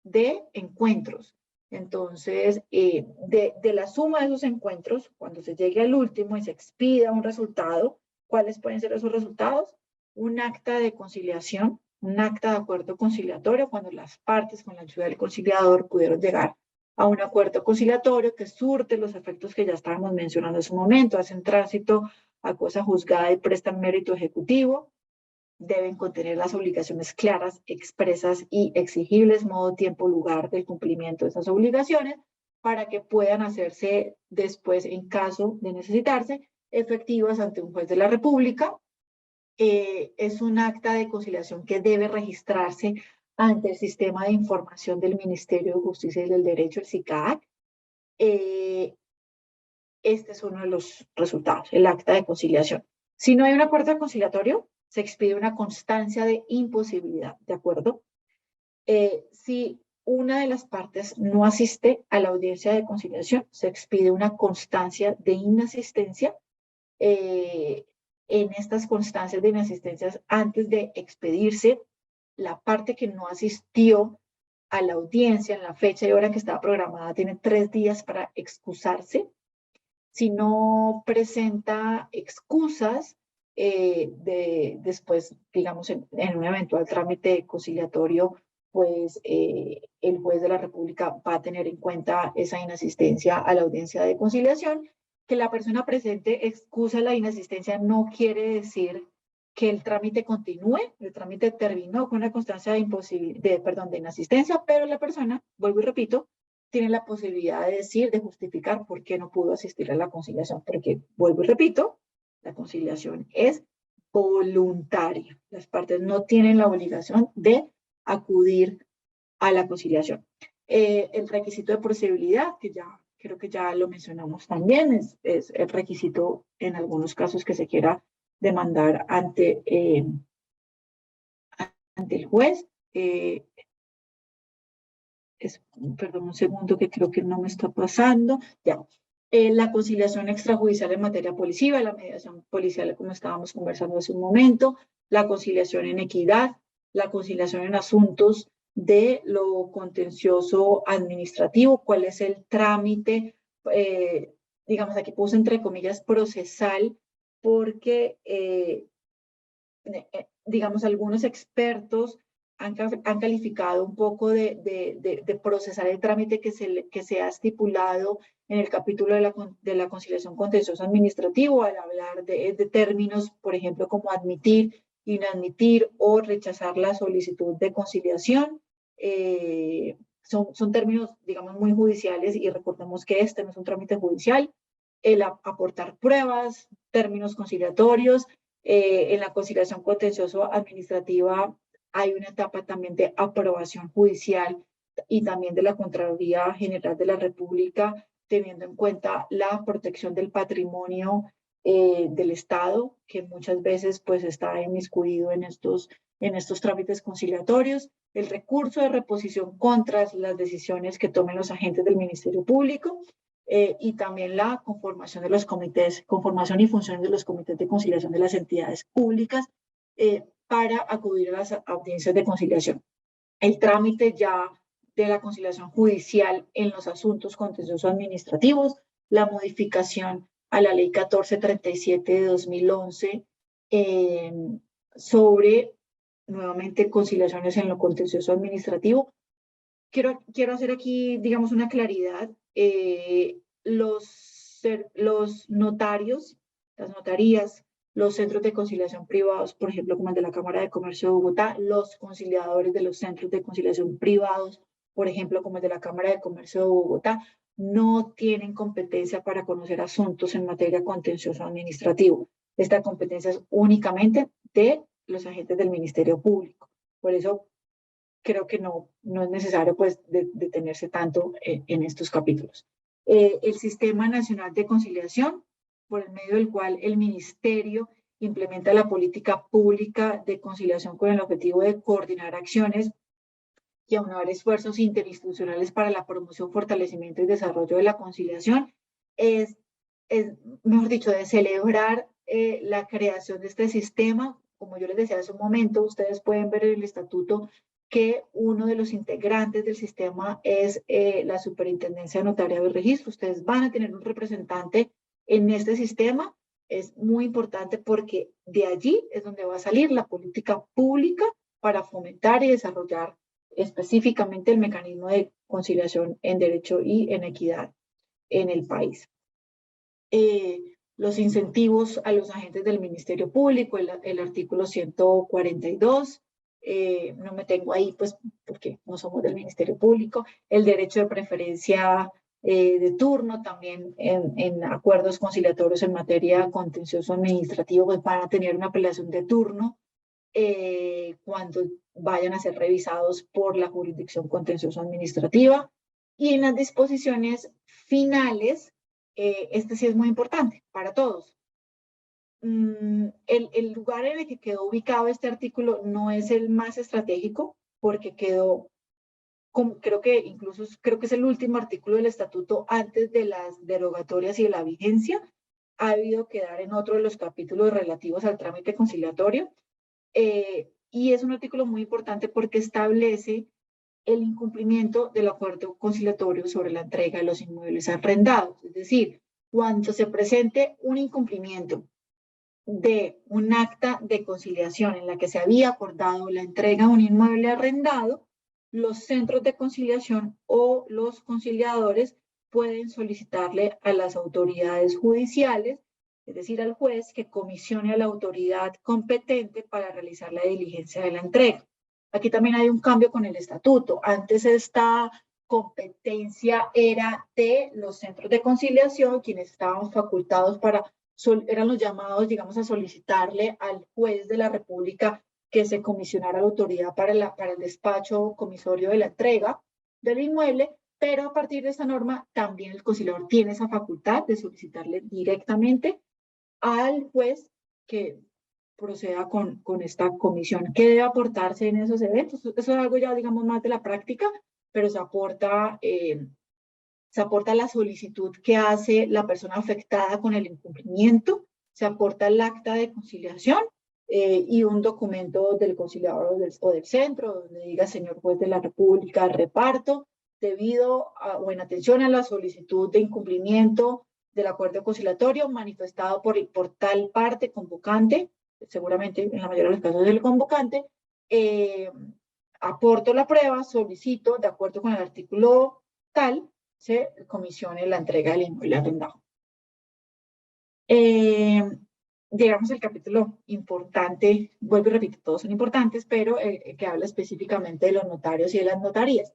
de encuentros. Entonces, de la suma de esos encuentros, cuando se llegue al último y se expida un resultado, ¿cuáles pueden ser esos resultados? Un acta de conciliación, un acta de acuerdo conciliatorio, cuando las partes con la ayuda del conciliador pudieron llegar a un acuerdo conciliatorio que surte los efectos que ya estábamos mencionando en su momento, hacen tránsito a cosa juzgada y prestan mérito ejecutivo. Deben contener las obligaciones claras, expresas y exigibles, modo, tiempo, lugar del cumplimiento de esas obligaciones, para que puedan hacerse después, en caso de necesitarse, efectivas ante un juez de la República. Es un acta de conciliación que debe registrarse ante el Sistema de Información del Ministerio de Justicia y del Derecho, el SICAD. Este es uno de los resultados, el acta de conciliación. Si no hay un acuerdo conciliatorio, se expide una constancia de imposibilidad, ¿de acuerdo? Si una de las partes no asiste a la audiencia de conciliación, se expide una constancia de inasistencia. En estas constancias de inasistencia, antes de expedirse, la parte que no asistió a la audiencia en la fecha y hora que estaba programada tiene 3 días para excusarse. Si no presenta excusas, después, digamos, en un eventual trámite conciliatorio pues el juez de la República va a tener en cuenta esa inasistencia a la audiencia de conciliación. Que la persona presente excusa la inasistencia no quiere decir que el trámite continúe, el trámite terminó con la constancia de inasistencia, pero la persona, vuelvo y repito, tiene la posibilidad de decir, de justificar por qué no pudo asistir a la conciliación, porque, vuelvo y repito, la conciliación es voluntaria. Las partes no tienen la obligación de acudir a la conciliación. El requisito de procedibilidad, que ya creo que ya lo mencionamos también, es el requisito en algunos casos que se quiera demandar ante el juez. Perdón, un segundo que creo que no me está pasando. Ya. La conciliación extrajudicial en materia policiva, la mediación policial, como estábamos conversando hace un momento, la conciliación en equidad, la conciliación en asuntos de lo contencioso administrativo, cuál es el trámite, digamos, aquí puse entre comillas procesal, porque, digamos, algunos expertos han calificado un poco de procesar el trámite que se ha estipulado en el capítulo de la conciliación contencioso administrativo, al hablar de términos, por ejemplo, como admitir, inadmitir o rechazar la solicitud de conciliación. Son términos, digamos, muy judiciales, y recordemos que este no es un trámite judicial. El aportar pruebas, términos conciliatorios, en la conciliación contencioso administrativa hay una etapa también de aprobación judicial y también de la Contraloría General de la República, teniendo en cuenta la protección del patrimonio del Estado, que muchas veces pues está inmiscuido en estos trámites conciliatorios, el recurso de reposición contra las decisiones que tomen los agentes del Ministerio Público, y también la conformación de los comités, conformación y funciones de los comités de conciliación de las entidades públicas para acudir a las audiencias de conciliación. El trámite ya de la conciliación judicial en los asuntos contenciosos administrativos, la modificación a la Ley 1437 de 2011 sobre, nuevamente, conciliaciones en lo contencioso administrativo. Quiero hacer aquí, digamos, una claridad. Los notarios, las notarías, los centros de conciliación privados, por ejemplo, como el de la Cámara de Comercio de Bogotá, los conciliadores de los centros de conciliación privados, por ejemplo, como el de la Cámara de Comercio de Bogotá, no tienen competencia para conocer asuntos en materia contencioso administrativo. Esta competencia es únicamente de los agentes del Ministerio Público. Por eso creo que no es necesario pues detenerse tanto en estos capítulos. El Sistema Nacional de Conciliación, por el medio del cual el Ministerio implementa la política pública de conciliación con el objetivo de coordinar acciones y aunar esfuerzos interinstitucionales para la promoción, fortalecimiento y desarrollo de la conciliación, es mejor dicho, de celebrar la creación de este sistema. Como yo les decía hace un momento, ustedes pueden ver en el estatuto que uno de los integrantes del sistema es la Superintendencia de Notariado y Registro. Ustedes van a tener un representante en este sistema. Es muy importante porque de allí es donde va a salir la política pública para fomentar y desarrollar específicamente el mecanismo de conciliación en derecho y en equidad en el país. Los incentivos a los agentes del Ministerio Público, el artículo 142, no me tengo ahí pues porque no somos del Ministerio Público, el derecho de preferencia de turno, también en acuerdos conciliatorios en materia contencioso administrativo, pues van a tener una apelación de turno cuando vayan a ser revisados por la jurisdicción contencioso administrativa. Y en las disposiciones finales, este sí es muy importante para todos. El lugar en el que quedó ubicado este artículo no es el más estratégico, porque quedó, creo que es el último artículo del estatuto antes de las derogatorias y de la vigencia. Ha debido quedar en otro de los capítulos relativos al trámite conciliatorio, y es un artículo muy importante porque establece el incumplimiento del acuerdo conciliatorio sobre la entrega de los inmuebles arrendados. Es decir, cuando se presente un incumplimiento de un acta de conciliación en la que se había acordado la entrega de un inmueble arrendado, los centros de conciliación o los conciliadores pueden solicitarle a las autoridades judiciales, es decir, al juez, que comisione a la autoridad competente para realizar la diligencia de la entrega. Aquí también hay un cambio con el estatuto. Antes esta competencia era de los centros de conciliación, quienes estaban facultados eran los llamados, digamos, a solicitarle al juez de la República que se comisionara la autoridad para el despacho comisorio de la entrega del inmueble, pero a partir de esta norma también el conciliador tiene esa facultad de solicitarle directamente al juez que proceda con esta comisión. ¿Qué debe aportarse en esos eventos? Eso es algo ya, digamos, más de la práctica, pero se aporta la solicitud que hace la persona afectada con el incumplimiento, se aporta el acta de conciliación y un documento del conciliador o del centro donde diga: señor juez de la República, reparto debido o en atención a la solicitud de incumplimiento del acuerdo conciliatorio manifestado por tal parte convocante, seguramente en la mayoría de los casos del convocante, aporto la prueba, solicito, de acuerdo con el artículo tal, se comisione la entrega del inmueble arrendado. Llegamos al capítulo importante, vuelvo y repito, todos son importantes, pero que habla específicamente de los notarios y de las notarías.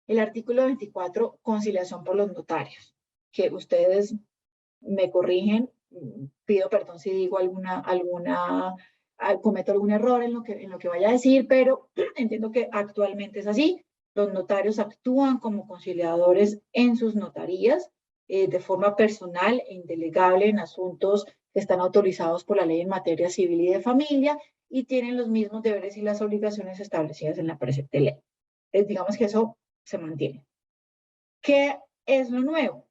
El artículo 24, conciliación por los notarios, que ustedes me corrigen, pido perdón si digo cometo algún error en lo que vaya a decir, pero entiendo que actualmente es así. Los notarios actúan como conciliadores en sus notarías de forma personal e indelegable en asuntos que están autorizados por la ley en materia civil y de familia y tienen los mismos deberes y las obligaciones establecidas en la presente ley. Digamos que eso se mantiene. ¿Qué es lo nuevo?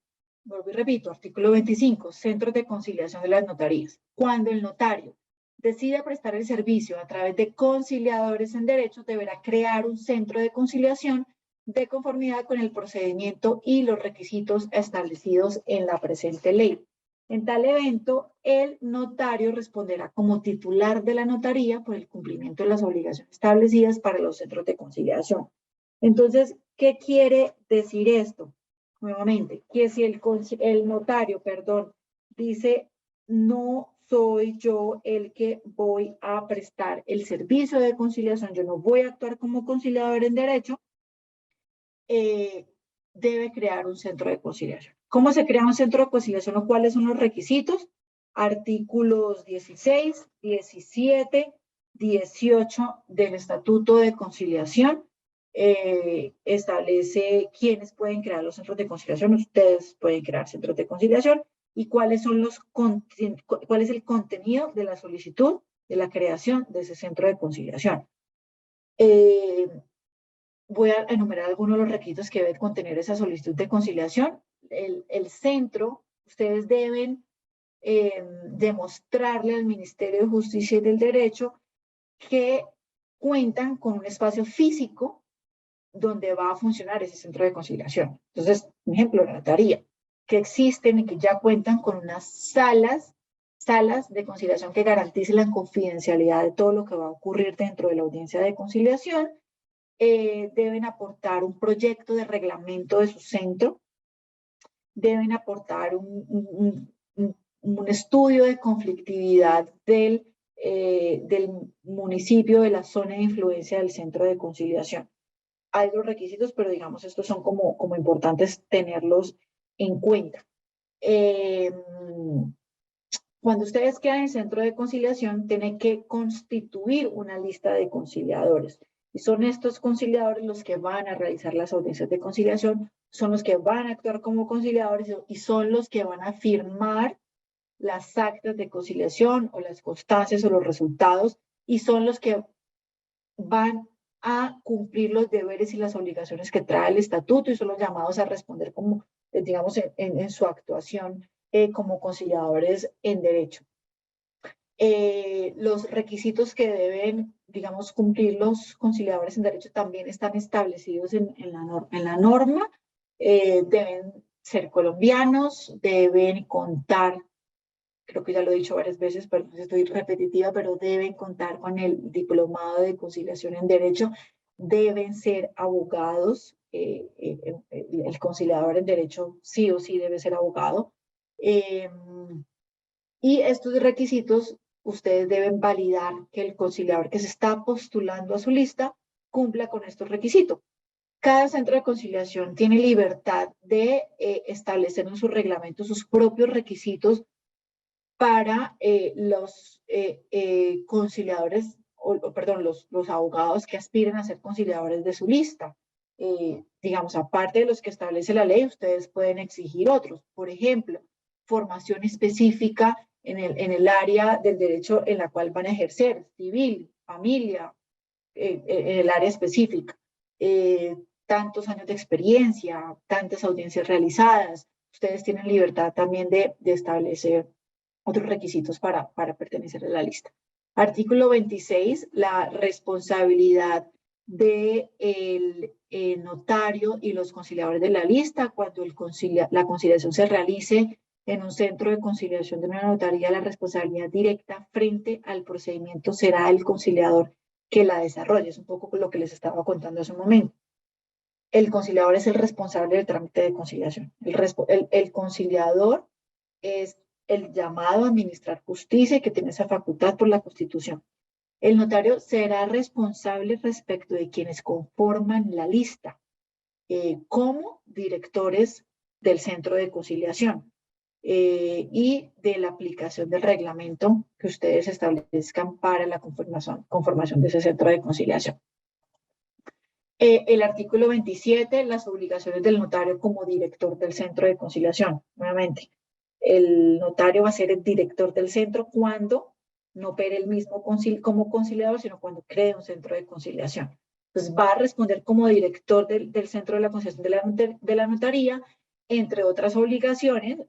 Vuelvo y repito, artículo 25, centros de conciliación de las notarías. Cuando el notario decide prestar el servicio a través de conciliadores en derecho, deberá crear un centro de conciliación de conformidad con el procedimiento y los requisitos establecidos en la presente ley. En tal evento, el notario responderá como titular de la notaría por el cumplimiento de las obligaciones establecidas para los centros de conciliación. Entonces, ¿qué quiere decir esto? Nuevamente, que si el notario, dice: no soy yo el que voy a prestar el servicio de conciliación, yo no voy a actuar como conciliador en derecho, debe crear un centro de conciliación. ¿Cómo se crea un centro de conciliación o cuáles son los requisitos? Artículos 16, 17, 18 del Estatuto de Conciliación. Establece quiénes pueden crear los centros de conciliación. Ustedes pueden crear centros de conciliación y cuál es el contenido de la solicitud de la creación de ese centro de conciliación. Voy a enumerar algunos de los requisitos que debe contener esa solicitud de conciliación. El centro, ustedes deben demostrarle al Ministerio de Justicia y del Derecho que cuentan con un espacio físico donde va a funcionar ese centro de conciliación. Entonces, por ejemplo, la notaría, que existen y que ya cuentan con unas salas de conciliación que garanticen la confidencialidad de todo lo que va a ocurrir dentro de la audiencia de conciliación. Deben aportar un proyecto de reglamento de su centro, deben aportar un estudio de conflictividad del municipio, de la zona de influencia del centro de conciliación. Hay los requisitos, pero digamos, estos son como importantes tenerlos en cuenta. Cuando ustedes quedan en el centro de conciliación, tienen que constituir una lista de conciliadores. Y son estos conciliadores los que van a realizar las audiencias de conciliación, son los que van a actuar como conciliadores y son los que van a firmar las actas de conciliación o las constancias o los resultados, y son los que van a cumplir los deberes y las obligaciones que trae el estatuto y son los llamados a responder como, digamos, en su actuación como conciliadores en derecho. Los requisitos que deben, digamos, cumplir los conciliadores en derecho también están establecidos en la norma. Deben ser colombianos, deben contar, creo que ya lo he dicho varias veces, perdón si estoy repetitiva, pero deben contar con el diplomado de conciliación en derecho deben ser abogados. El conciliador en derecho sí o sí debe ser abogado. Y estos requisitos ustedes deben validar que el conciliador que se está postulando a su lista cumpla con estos requisitos. Cada centro de conciliación tiene libertad de establecer en su reglamento sus propios requisitos para los conciliadores, perdón, los abogados que aspiren a ser conciliadores de su lista. Digamos, aparte de los que establece la ley, ustedes pueden exigir otros. Por ejemplo, formación específica en el área del derecho en la cual van a ejercer, civil, familia, en el área específica. Tantos años de experiencia, tantas audiencias realizadas. Ustedes tienen libertad también de establecer otros requisitos para pertenecer a la lista. Artículo 26, la responsabilidad del notario y los conciliadores de la lista. Cuando la conciliación se realice en un centro de conciliación de una notaría, la responsabilidad directa frente al procedimiento será el conciliador que la desarrolle. Es un poco lo que les estaba contando hace un momento. El conciliador es el responsable del trámite de conciliación. El conciliador es el llamado a administrar justicia y que tiene esa facultad por la Constitución. El notario será responsable respecto de quienes conforman la lista como directores del centro de conciliación y de la aplicación del reglamento que ustedes establezcan para la conformación de ese centro de conciliación. El artículo 27, las obligaciones del notario como director del centro de conciliación. Nuevamente, el notario va a ser el director del centro cuando no opere el mismo como conciliador, sino cuando cree un centro de conciliación. Entonces va a responder como director del centro de la conciliación de la notaría, entre otras obligaciones,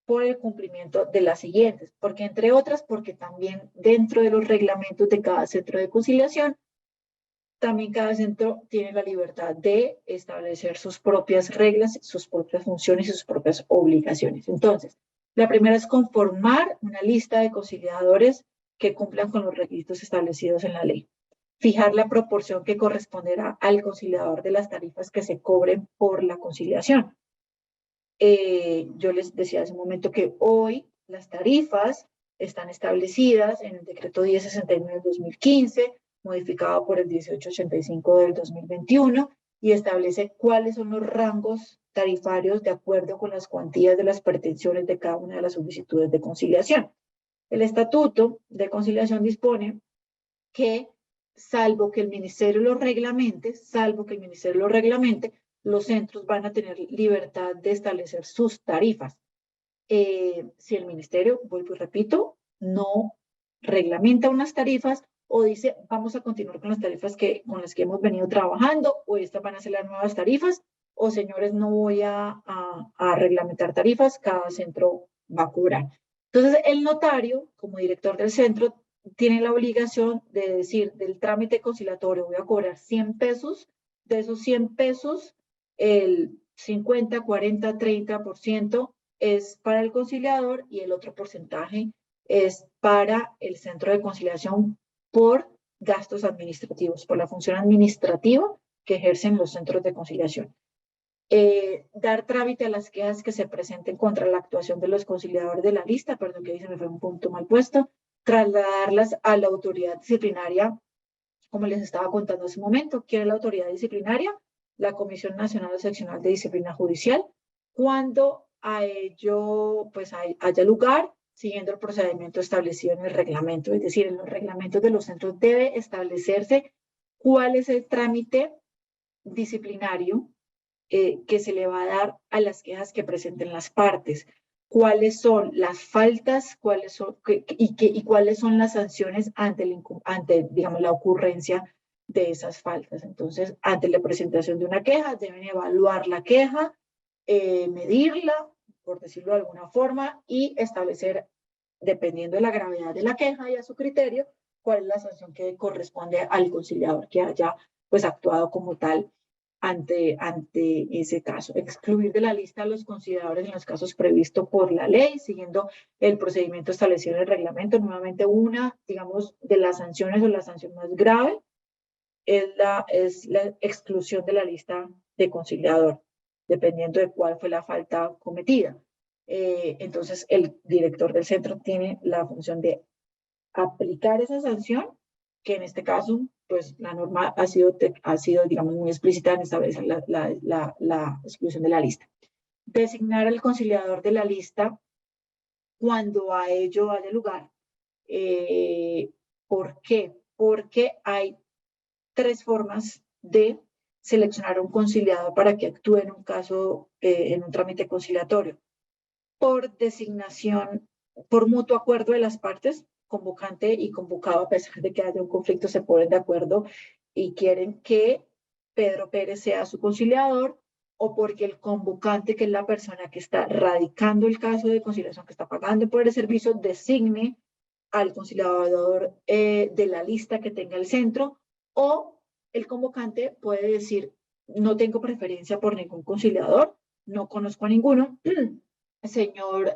por el cumplimiento de las siguientes. Porque entre otras, porque también dentro de los reglamentos de cada centro de conciliación, también cada centro tiene la libertad de establecer sus propias reglas, sus propias funciones y sus propias obligaciones. Entonces, la primera es conformar una lista de conciliadores que cumplan con los requisitos establecidos en la ley. Fijar la proporción que corresponderá al conciliador de las tarifas que se cobren por la conciliación. Yo les decía hace un momento que hoy las tarifas están establecidas en el decreto 1069 del 2015, modificado por el 1885 del 2021, y establece cuáles son los rangos tarifarios de acuerdo con las cuantías de las pretensiones de cada una de las solicitudes de conciliación. El Estatuto de Conciliación dispone que, salvo que el Ministerio lo reglamente, los centros van a tener libertad de establecer sus tarifas. Si el Ministerio, vuelvo y repito, no reglamenta unas tarifas o dice, vamos a continuar con las tarifas con las que hemos venido trabajando, o estas van a ser las nuevas tarifas, o señores, no voy a reglamentar tarifas, cada centro va a cobrar. Entonces, el notario, como director del centro, tiene la obligación de decir, del trámite conciliatorio voy a cobrar 100 pesos, de esos 100 pesos, el 50, 40, 30% es para el conciliador y el otro porcentaje es para el centro de conciliación por gastos administrativos, por la función administrativa que ejercen los centros de conciliación. Dar trámite a las quejas que se presenten contra la actuación de los conciliadores de la lista, perdón que ahí se me fue un punto mal puesto, trasladarlas a la autoridad disciplinaria, como les estaba contando hace un momento. ¿Quién es la autoridad disciplinaria? La Comisión Nacional Seccional de Disciplina Judicial, cuando a ello pues haya lugar, siguiendo el procedimiento establecido en el reglamento. Es decir, en los reglamentos de los centros debe establecerse cuál es el trámite disciplinario que se le va a dar a las quejas que presenten las partes, cuáles son las faltas, cuáles son las sanciones ante digamos, la ocurrencia de esas faltas. Entonces, ante la presentación de una queja, deben evaluar la queja, medirla, por decirlo de alguna forma, y establecer, dependiendo de la gravedad de la queja y a su criterio, cuál es la sanción que corresponde al conciliador que haya pues actuado como tal ante ese caso. Excluir de la lista a los conciliadores en los casos previstos por la ley, siguiendo el procedimiento establecido en el reglamento. Nuevamente, una, digamos, de las sanciones o la sanción más grave es la exclusión de la lista de conciliador, dependiendo de cuál fue la falta cometida. Entonces, el director del centro tiene la función de aplicar esa sanción, que en este caso, pues la norma ha sido digamos, muy explícita en establecer la exclusión de la lista. Designar al conciliador de la lista cuando a ello haya lugar. ¿Por qué? Porque hay 3 formas de seleccionar un conciliador para que actúe en un caso, en un trámite conciliatorio. Por designación, por mutuo acuerdo de las partes, convocante y convocado, a pesar de que haya un conflicto, se ponen de acuerdo y quieren que Pedro Pérez sea su conciliador, o porque el convocante, que es la persona que está radicando el caso de conciliación, que está pagando por el servicio, designe al conciliador de la lista que tenga el centro, o el convocante puede decir, no tengo preferencia por ningún conciliador, no conozco a ninguno, señor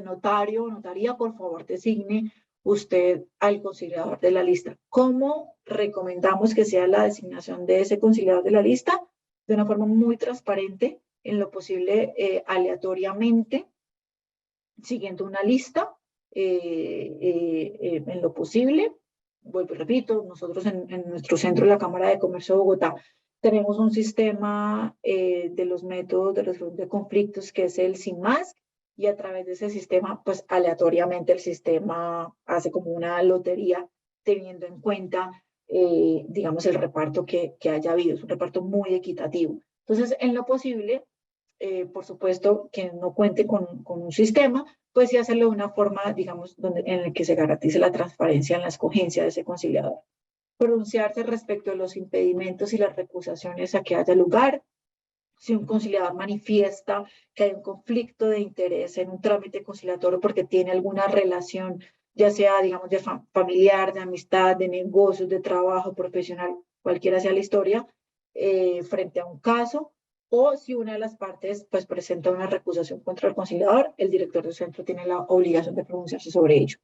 notario o notaría, por favor designe usted al conciliador de la lista. ¿Cómo recomendamos que sea la designación de ese conciliador de la lista? De una forma muy transparente, en lo posible aleatoriamente, siguiendo una lista, en lo posible. Vuelvo y repito, nosotros en nuestro centro, la Cámara de Comercio de Bogotá, tenemos un sistema de los métodos de resolución de conflictos que es el SIMAS, y a través de ese sistema, pues aleatoriamente el sistema hace como una lotería, teniendo en cuenta, digamos, el reparto que haya habido. Es un reparto muy equitativo. Entonces, en lo posible, por supuesto, que no cuente con un sistema, pues sí hacerlo de una forma, digamos, en la que se garantice la transparencia en la escogencia de ese conciliador. Pronunciarse respecto de los impedimentos y las recusaciones a que haya lugar. Si un conciliador manifiesta que hay un conflicto de interés en un trámite conciliatorio porque tiene alguna relación, ya sea, digamos, de familiar, de amistad, de negocios, de trabajo profesional, cualquiera sea la historia, frente a un caso, o si una de las partes pues presenta una recusación contra el conciliador, el director del centro tiene la obligación de pronunciarse sobre ello.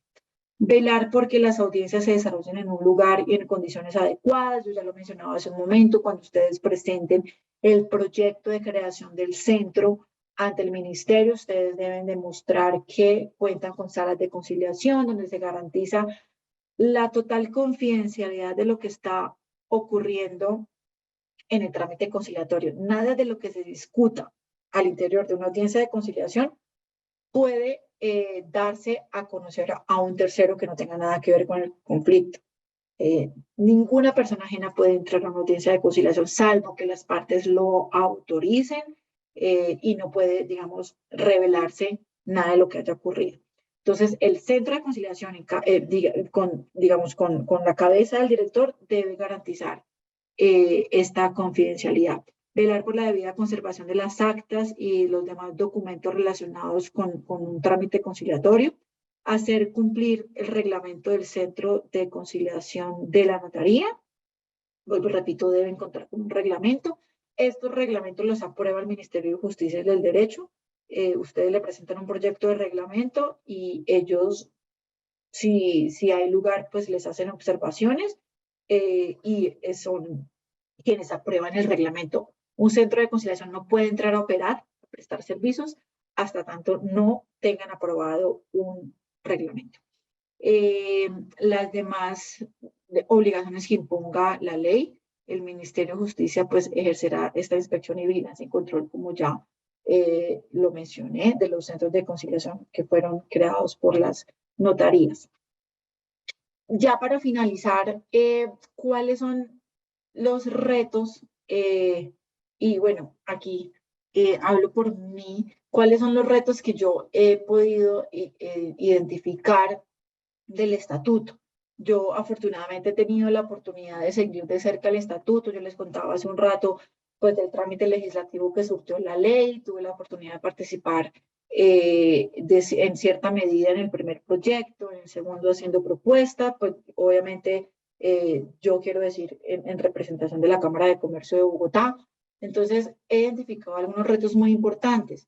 Velar porque las audiencias se desarrollen en un lugar y en condiciones adecuadas. Yo ya lo mencionaba hace un momento, cuando ustedes presenten el proyecto de creación del centro ante el ministerio, ustedes deben demostrar que cuentan con salas de conciliación donde se garantiza la total confidencialidad de lo que está ocurriendo en el trámite conciliatorio. Nada de lo que se discuta al interior de una audiencia de conciliación puede darse a conocer a un tercero que no tenga nada que ver con el conflicto. Ninguna persona ajena puede entrar a una audiencia de conciliación, salvo que las partes lo autoricen, y no puede, digamos, revelarse nada de lo que haya ocurrido. Entonces, el centro de conciliación, digamos, con la cabeza del director, debe garantizar esta confidencialidad. Velar por la debida conservación de las actas y los demás documentos relacionados con un trámite conciliatorio. Hacer cumplir el reglamento del Centro de Conciliación de la Notaría. Vuelvo y repito, deben contar con un reglamento. Estos reglamentos los aprueba el Ministerio de Justicia y del Derecho. Ustedes le presentan un proyecto de reglamento y ellos, si hay lugar, pues les hacen observaciones y son quienes aprueban el reglamento. Un centro de conciliación no puede entrar a operar, a prestar servicios, hasta tanto no tengan aprobado un reglamento. Las demás obligaciones que imponga la ley, el Ministerio de Justicia pues ejercerá esta inspección y vigilancia y control, como ya lo mencioné, de los centros de conciliación que fueron creados por las notarías. Ya para finalizar, ¿cuáles son los retos? Y bueno, aquí hablo por mí. ¿Cuáles son los retos que yo he podido identificar del estatuto? Yo afortunadamente he tenido la oportunidad de seguir de cerca el estatuto. Yo les contaba hace un rato pues del trámite legislativo que surgió la ley. Tuve la oportunidad de participar en cierta medida en el primer proyecto, en el segundo haciendo propuesta, pues obviamente yo quiero decir en representación de la Cámara de Comercio de Bogotá. Entonces he identificado algunos retos muy importantes.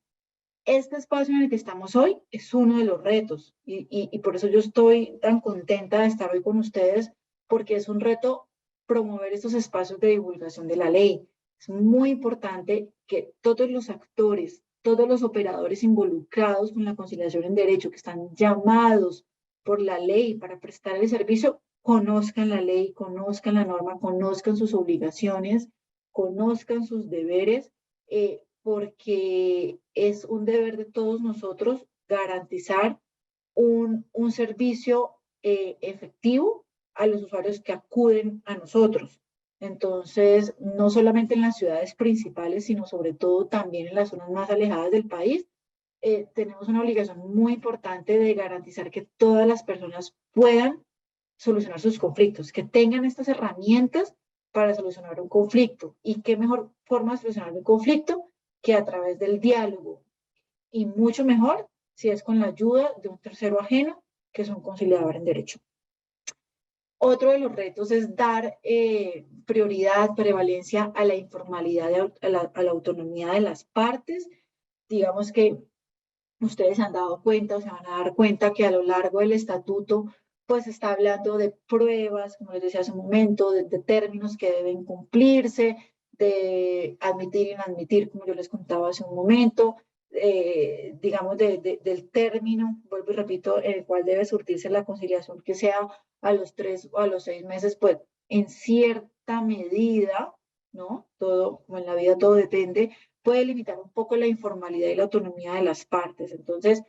Este espacio en el que estamos hoy es uno de los retos y por eso yo estoy tan contenta de estar hoy con ustedes, porque es un reto promover estos espacios de divulgación de la ley. Es muy importante que todos los actores, todos los operadores involucrados con la conciliación en derecho, que están llamados por la ley para prestar el servicio, conozcan la ley, conozcan la norma, conozcan sus obligaciones, conozcan sus deberes, porque es un deber de todos nosotros garantizar un servicio efectivo a los usuarios que acuden a nosotros. Entonces, no solamente en las ciudades principales, sino sobre todo también en las zonas más alejadas del país, tenemos una obligación muy importante de garantizar que todas las personas puedan solucionar sus conflictos, que tengan estas herramientas para solucionar un conflicto. ¿Y qué mejor forma de solucionar un conflicto que a través del diálogo? Y mucho mejor si es con la ayuda de un tercero ajeno, que es un conciliador en derecho. Otro de los retos es dar prioridad, prevalencia a la informalidad, a la autonomía de las partes. Digamos que ustedes se han dado cuenta o se van a dar cuenta que a lo largo del estatuto pues está hablando de pruebas, como les decía hace un momento, de términos que deben cumplirse, de admitir y inadmitir, como yo les contaba hace un momento, digamos del término, vuelvo y repito, en el cual debe surtirse la conciliación, que sea a los 3 o a los 6 meses, pues en cierta medida, ¿no? Todo, como en la vida todo depende, puede limitar un poco la informalidad y la autonomía de las partes. Entonces,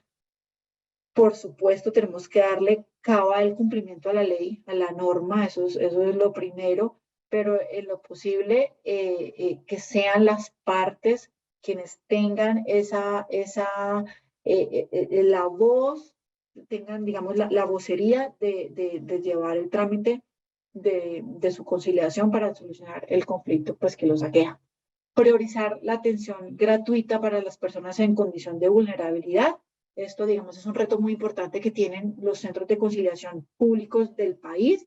por supuesto, tenemos que darle cabal cumplimiento a la ley, a la norma, eso es lo primero, pero en lo posible que sean las partes quienes tengan la voz, tengan, digamos, la vocería de llevar el trámite de su conciliación para solucionar el conflicto pues, que los aqueja. Priorizar la atención gratuita para las personas en condición de vulnerabilidad. Esto, digamos, es un reto muy importante que tienen los centros de conciliación públicos del país,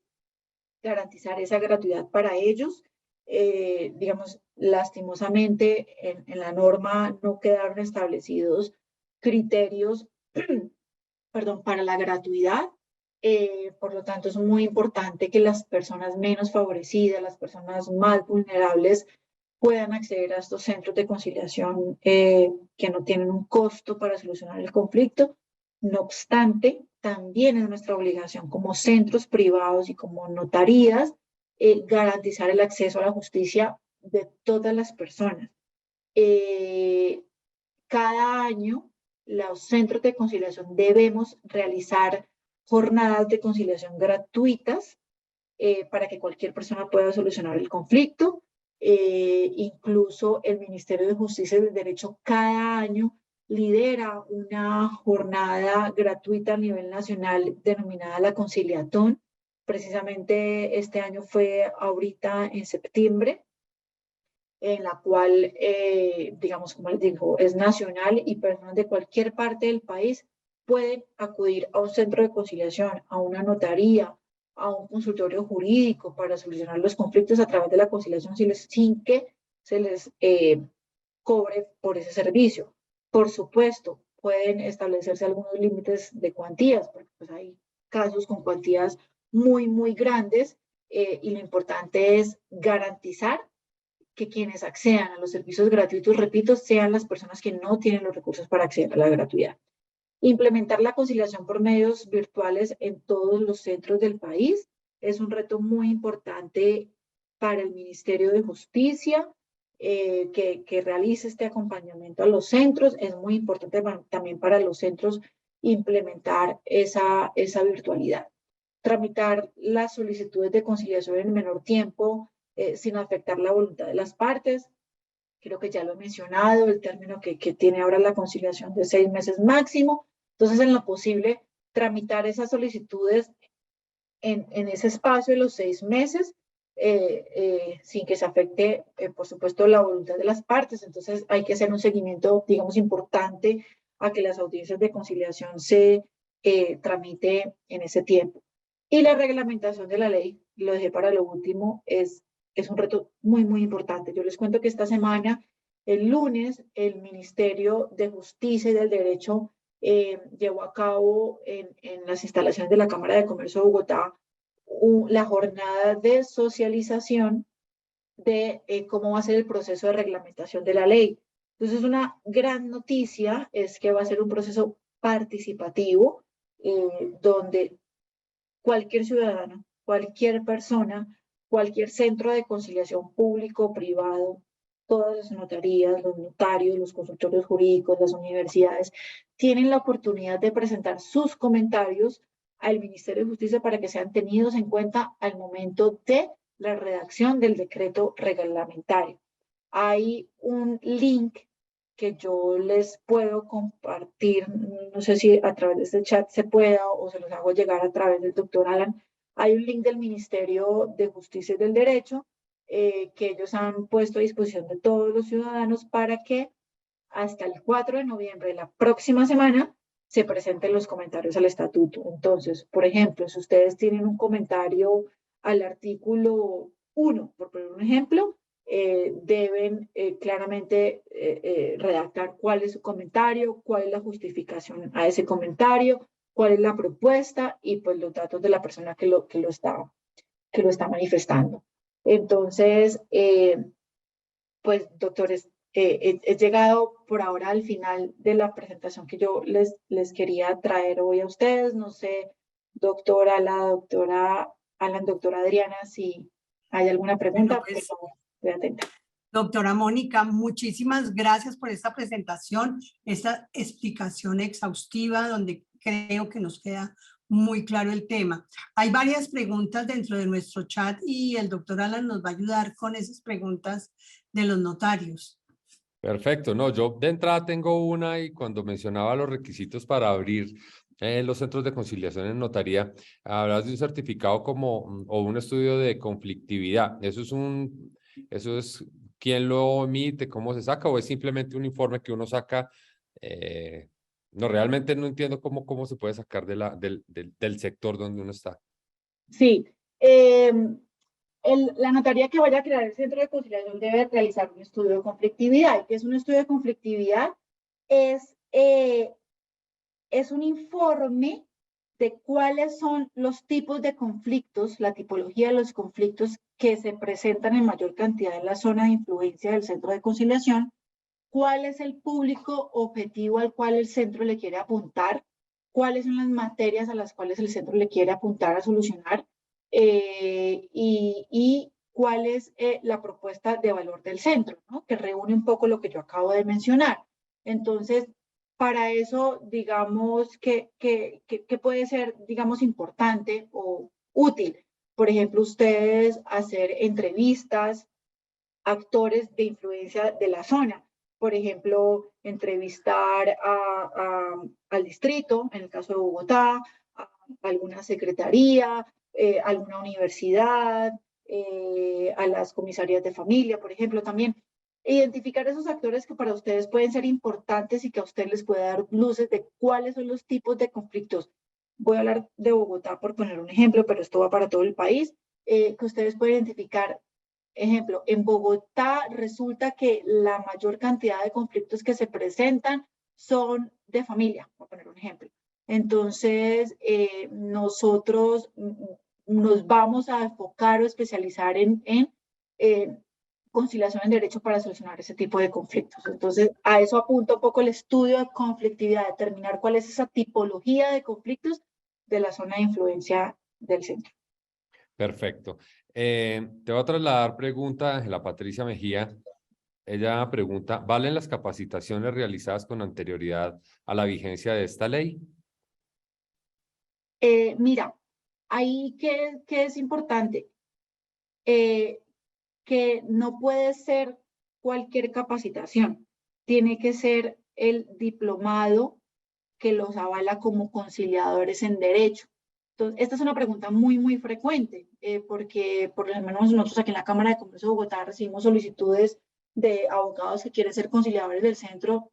garantizar esa gratuidad para ellos. Digamos, lastimosamente, en la norma no quedaron establecidos criterios perdón, para la gratuidad. Por lo tanto, es muy importante que las personas menos favorecidas, las personas más vulnerables, puedan acceder a estos centros de conciliación que no tienen un costo para solucionar el conflicto. No obstante, también es nuestra obligación como centros privados y como notarías garantizar el acceso a la justicia de todas las personas. Cada año, los centros de conciliación debemos realizar jornadas de conciliación gratuitas para que cualquier persona pueda solucionar el conflicto. Incluso el Ministerio de Justicia y del Derecho cada año lidera una jornada gratuita a nivel nacional denominada la Conciliatón. Precisamente este año fue ahorita en septiembre, en la cual, digamos, como les digo, es nacional y personas de cualquier parte del país pueden acudir a un centro de conciliación, a una notaría, a un consultorio jurídico para solucionar los conflictos a través de la conciliación sin que se les cobre por ese servicio. Por supuesto, pueden establecerse algunos límites de cuantías, porque pues, hay casos con cuantías muy, muy grandes y lo importante es garantizar que quienes accedan a los servicios gratuitos, repito, sean las personas que no tienen los recursos para acceder a la gratuidad. Implementar la conciliación por medios virtuales en todos los centros del país es un reto muy importante para el Ministerio de Justicia, que realice este acompañamiento a los centros. Es muy importante también para los centros implementar esa virtualidad. Tramitar las solicitudes de conciliación en menor tiempo, sin afectar la voluntad de las partes. Creo que ya lo he mencionado, el término que tiene ahora la conciliación de 6 meses máximo. Entonces, en lo posible, tramitar esas solicitudes en ese espacio de los 6 meses, sin que se afecte, por supuesto, la voluntad de las partes. Entonces, hay que hacer un seguimiento, digamos, importante a que las audiencias de conciliación se tramite en ese tiempo. Y la reglamentación de la ley, lo dejé para lo último, es un reto muy, muy importante. Yo les cuento que esta semana, el lunes, el Ministerio de Justicia y del Derecho llevó a cabo en las instalaciones de la Cámara de Comercio de Bogotá la jornada de socialización de cómo va a ser el proceso de reglamentación de la ley. Entonces, una gran noticia es que va a ser un proceso participativo, donde cualquier ciudadano, cualquier persona, cualquier centro de conciliación público o privado, todas las notarías, los notarios, los consultorios jurídicos, las universidades, tienen la oportunidad de presentar sus comentarios al Ministerio de Justicia para que sean tenidos en cuenta al momento de la redacción del decreto reglamentario. Hay un link que yo les puedo compartir, no sé si a través de este chat se pueda o se los hago llegar a través del doctor Alan. Hay un link del Ministerio de Justicia y del Derecho que ellos han puesto a disposición de todos los ciudadanos para que hasta el 4 de noviembre de la próxima semana se presenten los comentarios al estatuto. Entonces, por ejemplo, si ustedes tienen un comentario al artículo 1, por poner un ejemplo, deben claramente redactar cuál es su comentario, cuál es la justificación a ese comentario, cuál es la propuesta y pues los datos de la persona que lo está manifestando. Entonces, pues doctores, he llegado por ahora al final de la presentación que yo les quería traer hoy a ustedes. No sé, doctora Alan, doctora Adriana, si hay alguna pregunta, Pues, por favor, estoy atenta. doctora Mónica, muchísimas gracias por esta presentación, esta explicación exhaustiva donde creo que nos queda muy claro el tema. Hay varias preguntas dentro de nuestro chat y el doctor Alan nos va a ayudar con esas preguntas de los notarios. Perfecto, no, yo de entrada tengo una y cuando mencionaba los requisitos para abrir los centros de conciliación en notaría, hablas de un certificado como o un estudio de conflictividad. Eso es quién lo emite, cómo se saca o es simplemente un informe que uno saca. No, realmente no entiendo cómo se puede sacar del sector donde uno está. Sí, la notaría que vaya a crear el centro de conciliación debe realizar un estudio de conflictividad. ¿Qué es un estudio de conflictividad? Es un informe de cuáles son los tipos de conflictos, la tipología de los conflictos que se presentan en mayor cantidad en la zona de influencia del centro de conciliación, cuál es el público objetivo al cual el centro le quiere apuntar, cuáles son las materias a las cuales el centro le quiere apuntar a solucionar, y cuál es la propuesta de valor del centro, ¿no? Que reúne un poco lo que yo acabo de mencionar. Entonces, para eso, digamos, que puede ser, digamos, importante o útil. Por ejemplo, ustedes hacer entrevistas a actores de influencia de la zona. Por ejemplo, entrevistar al distrito, en el caso de Bogotá, a alguna secretaría, alguna universidad, a las comisarías de familia, por ejemplo, también. Identificar esos actores que para ustedes pueden ser importantes y que a ustedes les puede dar luces de cuáles son los tipos de conflictos. Voy a hablar de Bogotá por poner un ejemplo, pero esto va para todo el país, que ustedes pueden identificar. Ejemplo, en Bogotá resulta que la mayor cantidad de conflictos que se presentan son de familia, por poner un ejemplo. Entonces, nosotros nos vamos a enfocar o especializar en conciliación en derecho para solucionar ese tipo de conflictos. Entonces, a eso apunta un poco el estudio de conflictividad, determinar cuál es esa tipología de conflictos de la zona de influencia del centro. Perfecto. Te voy a trasladar pregunta a la Patricia Mejía. Ella pregunta, ¿valen las capacitaciones realizadas con anterioridad a la vigencia de esta ley? Mira, ahí que es importante, que no puede ser cualquier capacitación, tiene que ser el diplomado que los avala como conciliadores en derecho. Entonces, esta es una pregunta muy frecuente, porque por lo menos nosotros aquí en la Cámara de Comercio de Bogotá recibimos solicitudes de abogados que quieren ser conciliadores del centro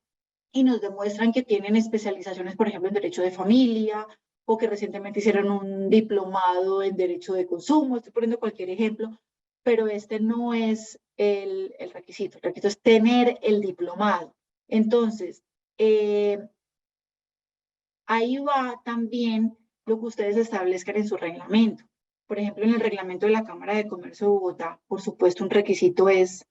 y nos demuestran que tienen especializaciones, por ejemplo, en derecho de familia o que recientemente hicieron un diplomado en derecho de consumo. Estoy poniendo cualquier ejemplo, pero este no es el requisito. El requisito es tener el diplomado. Entonces, ahí va también lo que ustedes establezcan en su reglamento. por ejemplo, en el reglamento de la Cámara de Comercio de Bogotá, por supuesto, un requisito es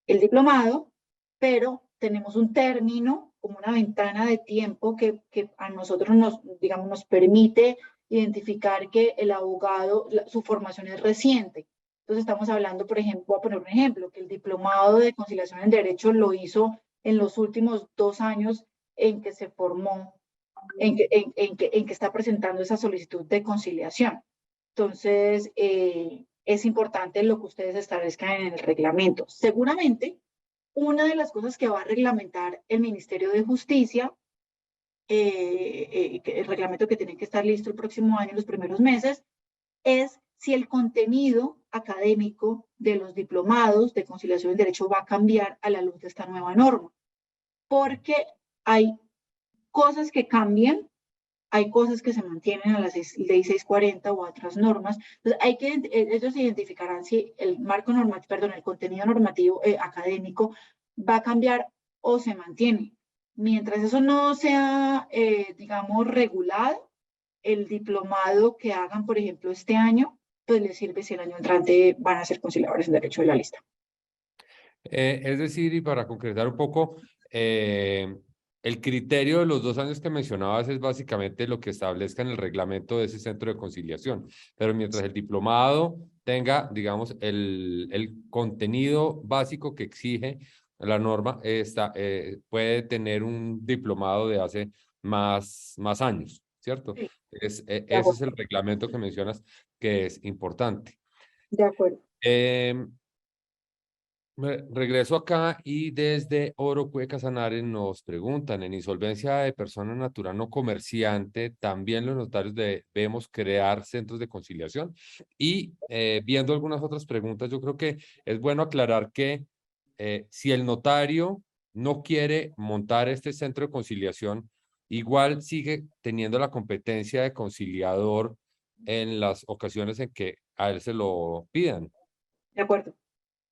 el diplomado, pero tenemos un término, como una ventana de tiempo que a nosotros digamos, nos permite identificar que el abogado, su formación es reciente. Entonces estamos hablando, por ejemplo, voy a poner un ejemplo, que el diplomado de conciliación en derecho lo hizo en los últimos 2 años en que se formó, en que está presentando esa solicitud de conciliación. Entonces, es importante lo que ustedes establezcan en el reglamento. Seguramente, una de las cosas que va a reglamentar el Ministerio de Justicia, el reglamento que tiene que estar listo el próximo año, en los primeros meses, es si el contenido académico de los diplomados de conciliación en derecho va a cambiar a la luz de esta nueva norma. Porque hay cosas que cambian, hay cosas que se mantienen a la ley 640 o a otras normas. Entonces, ellos identificarán si el marco normativo, perdón, el contenido normativo académico va a cambiar o se mantiene. Mientras eso no sea, digamos, regulado, el diplomado que hagan, por ejemplo, este año, pues les sirve si el año entrante van a ser conciliadores en derecho de la lista. Es decir, y para concretar un poco, el criterio de los 2 años que mencionabas es básicamente lo que establezca en el reglamento de ese centro de conciliación, pero mientras el diplomado tenga, digamos, el contenido básico que exige la norma, puede tener un diplomado de hace más años, ¿cierto? Sí, Ese es el reglamento que mencionas que es importante. de acuerdo. Regreso acá y desde Orocue Casanare nos preguntan, en insolvencia de persona natural no comerciante, también los notarios debemos crear centros de conciliación. Y viendo algunas otras preguntas, yo creo que es bueno aclarar que si el notario no quiere montar este centro de conciliación, igual sigue teniendo la competencia de conciliador en las ocasiones en que a él se lo pidan. De acuerdo.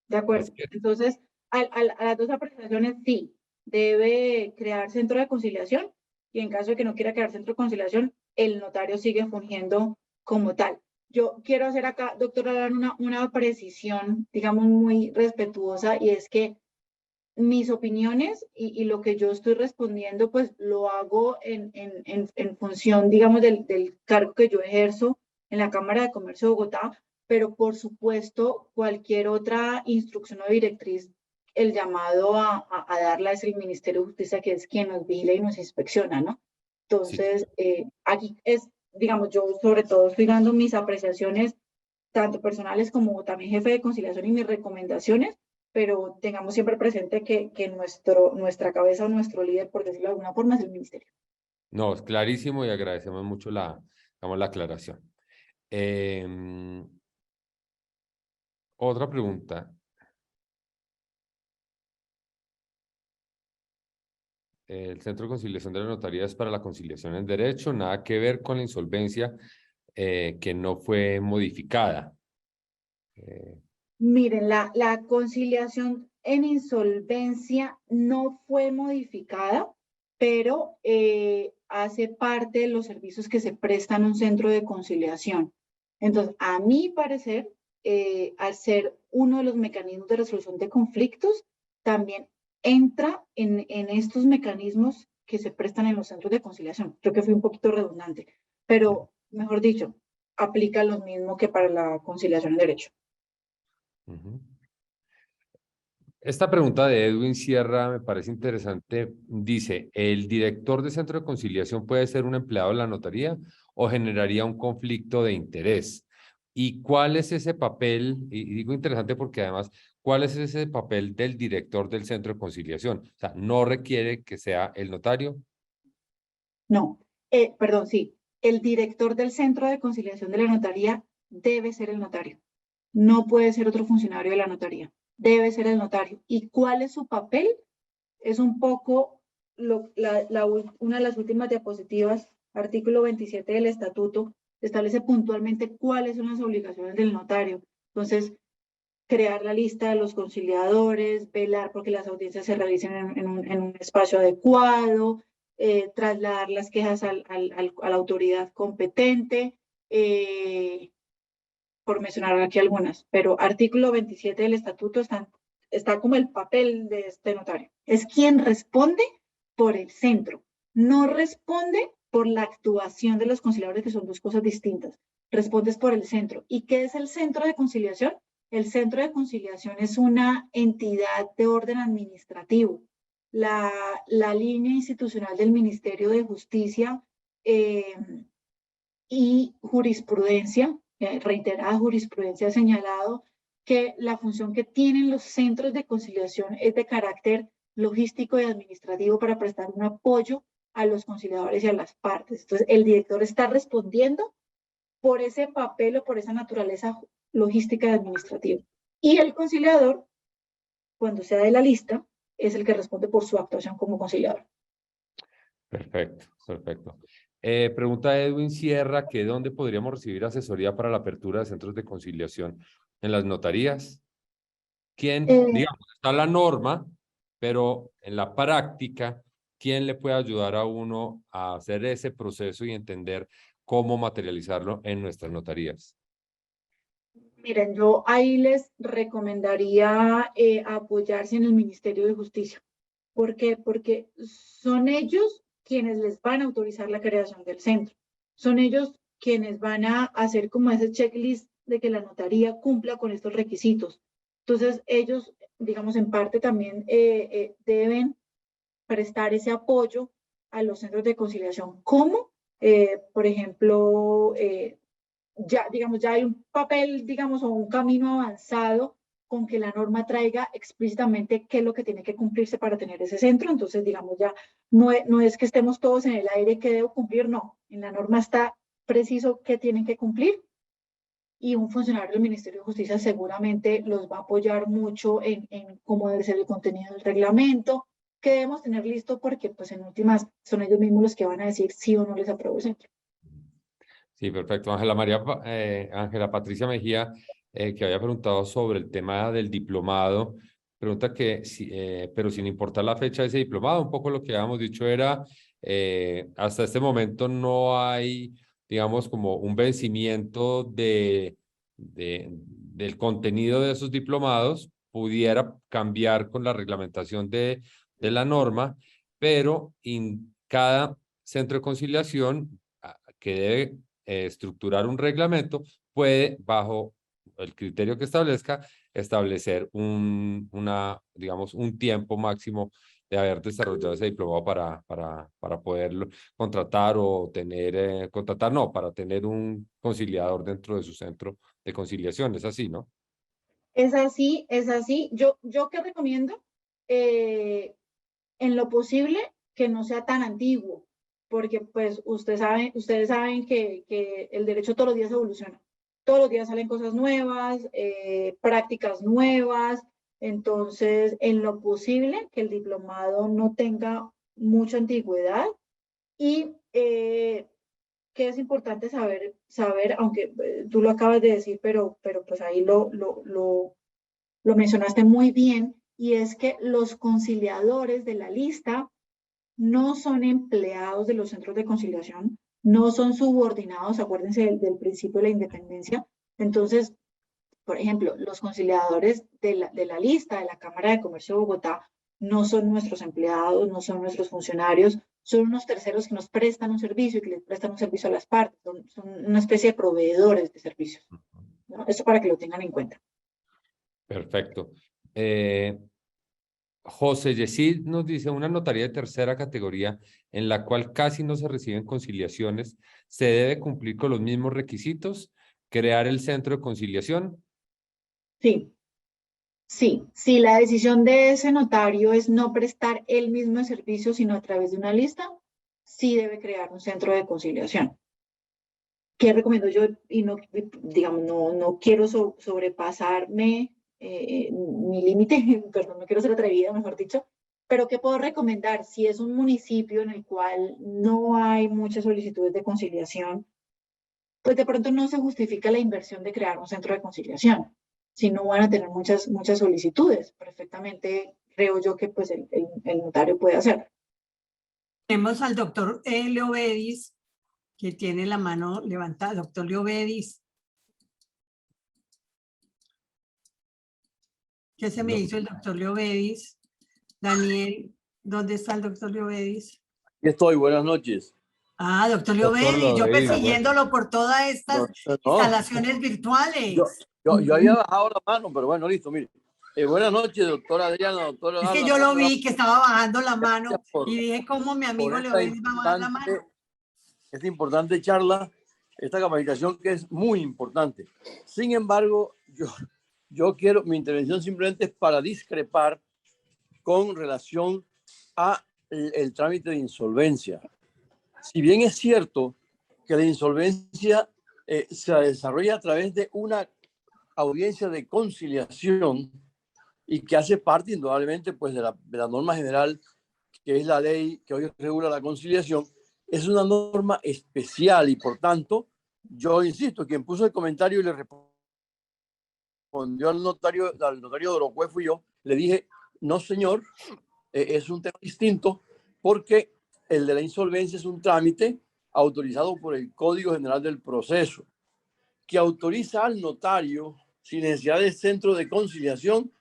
De acuerdo. Así es. Entonces, a las 2 apreciaciones sí, debe crear centro de conciliación y en caso de que no quiera crear centro de conciliación, el notario sigue fungiendo como tal. Yo quiero hacer acá, doctora, una precisión, digamos, muy respetuosa, y es que mis opiniones y lo que yo estoy respondiendo, pues lo hago en función, digamos, del cargo que yo ejerzo en la Cámara de Comercio de Bogotá, pero por supuesto, cualquier otra instrucción o directriz, el llamado a darla es el Ministerio de Justicia, que es quien nos vigila y nos inspecciona, ¿no? Sí. Entonces, aquí es, digamos, yo sobre todo estoy dando mis apreciaciones, tanto personales como también jefe de conciliación, y mis recomendaciones, pero tengamos siempre presente que nuestra cabeza o nuestro líder, por decirlo de alguna forma, es el ministerio. No, es clarísimo y agradecemos mucho digamos, la aclaración. Otra pregunta. El Centro de Conciliación de la Notaría es para la conciliación en derecho, nada que ver con la insolvencia que no fue modificada. Miren, la conciliación en insolvencia no fue modificada, pero hace parte de los servicios que se prestan en un centro de conciliación. Entonces, a mi parecer, al ser uno de los mecanismos de resolución de conflictos, también entra en estos mecanismos que se prestan en los centros de conciliación. Creo que fui un poquito redundante, pero mejor dicho, aplica lo mismo que para la conciliación en derecho. Esta pregunta de Edwin Sierra me parece interesante. Dice, ¿el director de centro de conciliación puede ser un empleado de la notaría o generaría un conflicto de interés? ¿Y cuál es ese papel? Y digo interesante porque además, ¿cuál es ese papel del director del centro de conciliación? O sea, ¿no requiere que sea el notario? No, perdón, sí. El director del centro de conciliación de la notaría debe ser el notario. No puede ser otro funcionario de la notaría. Debe ser el notario. ¿Y cuál es su papel? Es un poco una de las últimas diapositivas, artículo 27 del estatuto, establece puntualmente cuáles son las obligaciones del notario. Entonces, crear la lista de los conciliadores, velar porque las audiencias se realicen en un espacio adecuado, trasladar las quejas a la autoridad competente, por mencionar aquí algunas, pero artículo 27 del estatuto está como el papel de este notario. Es quien responde por el centro, no responde por la actuación de los conciliadores, que son dos cosas distintas. Respondes por el centro. ¿Y qué es el centro de conciliación? El centro de conciliación es una entidad de orden administrativo. La línea institucional del Ministerio de Justicia y jurisprudencia, reiterada jurisprudencia, ha señalado que la función que tienen los centros de conciliación es de carácter logístico y administrativo para prestar un apoyo a los conciliadores y a las partes. Entonces, el director está respondiendo por ese papel o por esa naturaleza logística y administrativa. Y el conciliador, cuando sea de la lista, es el que responde por su actuación como conciliador. Perfecto, perfecto. Pregunta Edwin Sierra, que ¿dónde podríamos recibir asesoría para la apertura de centros de conciliación? ¿En las notarías? ¿Quién, digamos, está la norma, pero en la práctica, quién le puede ayudar a uno a hacer ese proceso y entender cómo materializarlo en nuestras notarías? Miren, yo ahí les recomendaría apoyarse en el Ministerio de Justicia. ¿Por qué? Porque son ellos quienes les van a autorizar la creación del centro. Son ellos quienes van a hacer como ese checklist de que la notaría cumpla con estos requisitos. Entonces, ellos, digamos, en parte también deben prestar ese apoyo a los centros de conciliación. ¿Cómo? Por ejemplo, ya, digamos, ya hay un papel, digamos, o un camino avanzado con que la norma traiga explícitamente qué es lo que tiene que cumplirse para tener ese centro. Entonces, digamos, ya no es que estemos todos en el aire que debo cumplir, no. En la norma está preciso qué tienen que cumplir y un funcionario del Ministerio de Justicia seguramente los va a apoyar mucho en cómo debe ser el contenido del reglamento, que debemos tener listo porque, pues, en últimas, son ellos mismos los que van a decir sí o no les apruebo el centro. Sí, perfecto. Ángela Patricia Mejía, que había preguntado sobre el tema del diplomado, pregunta que, pero sin importar la fecha de ese diplomado, un poco lo que habíamos dicho era, hasta este momento no hay, digamos, como un vencimiento del contenido de esos diplomados, pudiera cambiar con la reglamentación de la norma, pero cada centro de conciliación que debe estructurar un reglamento, puede, bajo el criterio que establezca, establecer digamos, un tiempo máximo de haber desarrollado ese diplomado para poderlo contratar o tener, contratar no, para tener un conciliador dentro de su centro de conciliación. Es así, ¿no? Es así, es así. Yo ¿qué recomiendo? En lo posible que no sea tan antiguo, porque pues ustedes saben que el derecho todos los días evoluciona. Todos los días salen cosas nuevas, prácticas nuevas. Entonces, en lo posible que el diplomado no tenga mucha antigüedad y que es importante saber, aunque tú lo acabas de decir, pero pues ahí lo mencionaste muy bien, y es que los conciliadores de la lista no son empleados de los centros de conciliación, no son subordinados, acuérdense del principio de la independencia. Entonces, por ejemplo, los conciliadores de la lista de la Cámara de Comercio de Bogotá no son nuestros empleados, no son nuestros funcionarios, son unos terceros que nos prestan un servicio y que les prestan un servicio a las partes, son una especie de proveedores de servicios, ¿no? Eso para que lo tengan en cuenta. Perfecto. José Yesid nos dice, una notaría de tercera categoría en la cual casi no se reciben conciliaciones, ¿se debe cumplir con los mismos requisitos? ¿Crear el centro de conciliación? Sí, si la decisión de ese notario es no prestar el mismo servicio, sino a través de una lista, sí debe crear un centro de conciliación. ¿Qué recomiendo yo? Y no, digamos, no quiero sobrepasarme mi límite, perdón, no quiero ser atrevida, mejor dicho, pero ¿qué puedo recomendar? Si es un municipio en el cual no hay muchas solicitudes de conciliación, pues de pronto no se justifica la inversión de crear un centro de conciliación, si no van a tener muchas solicitudes. Perfectamente creo yo que pues el notario puede hacer. Tenemos al doctor Leobedis, que tiene la mano levantada. Doctor Leobedis. ¿Qué se me No. hizo el doctor Leovedis? Daniel, ¿dónde está el doctor Leovedis? Aquí estoy, buenas noches. Ah, doctor Doctor Leovedis, yo Leovedis, persiguiéndolo por todas estas No, instalaciones virtuales. yo había bajado la mano, pero bueno, listo, mire. Buenas noches, doctora Adriana, doctora Es que Alan, yo lo ¿cómo va? vi que estaba bajando la Gracias mano por y dije, ¿cómo mi amigo esta Leovedis va a bajar la mano? esta importante charla, esta capacitación que es muy importante. Sin embargo, yo quiero, mi intervención simplemente es para discrepar con relación a el trámite de insolvencia. Si bien es cierto que la insolvencia se desarrolla a través de una audiencia de conciliación y que hace parte indudablemente pues, de la norma general, que es la ley que hoy regula la conciliación, es una norma especial y por tanto, yo insisto, quien puso el comentario y le respondió al notario de Orocue fui yo, le dije, no señor, es un tema distinto porque el de la insolvencia es un trámite autorizado por el Código General del Proceso, que autoriza al notario, sin necesidad de centro de conciliación,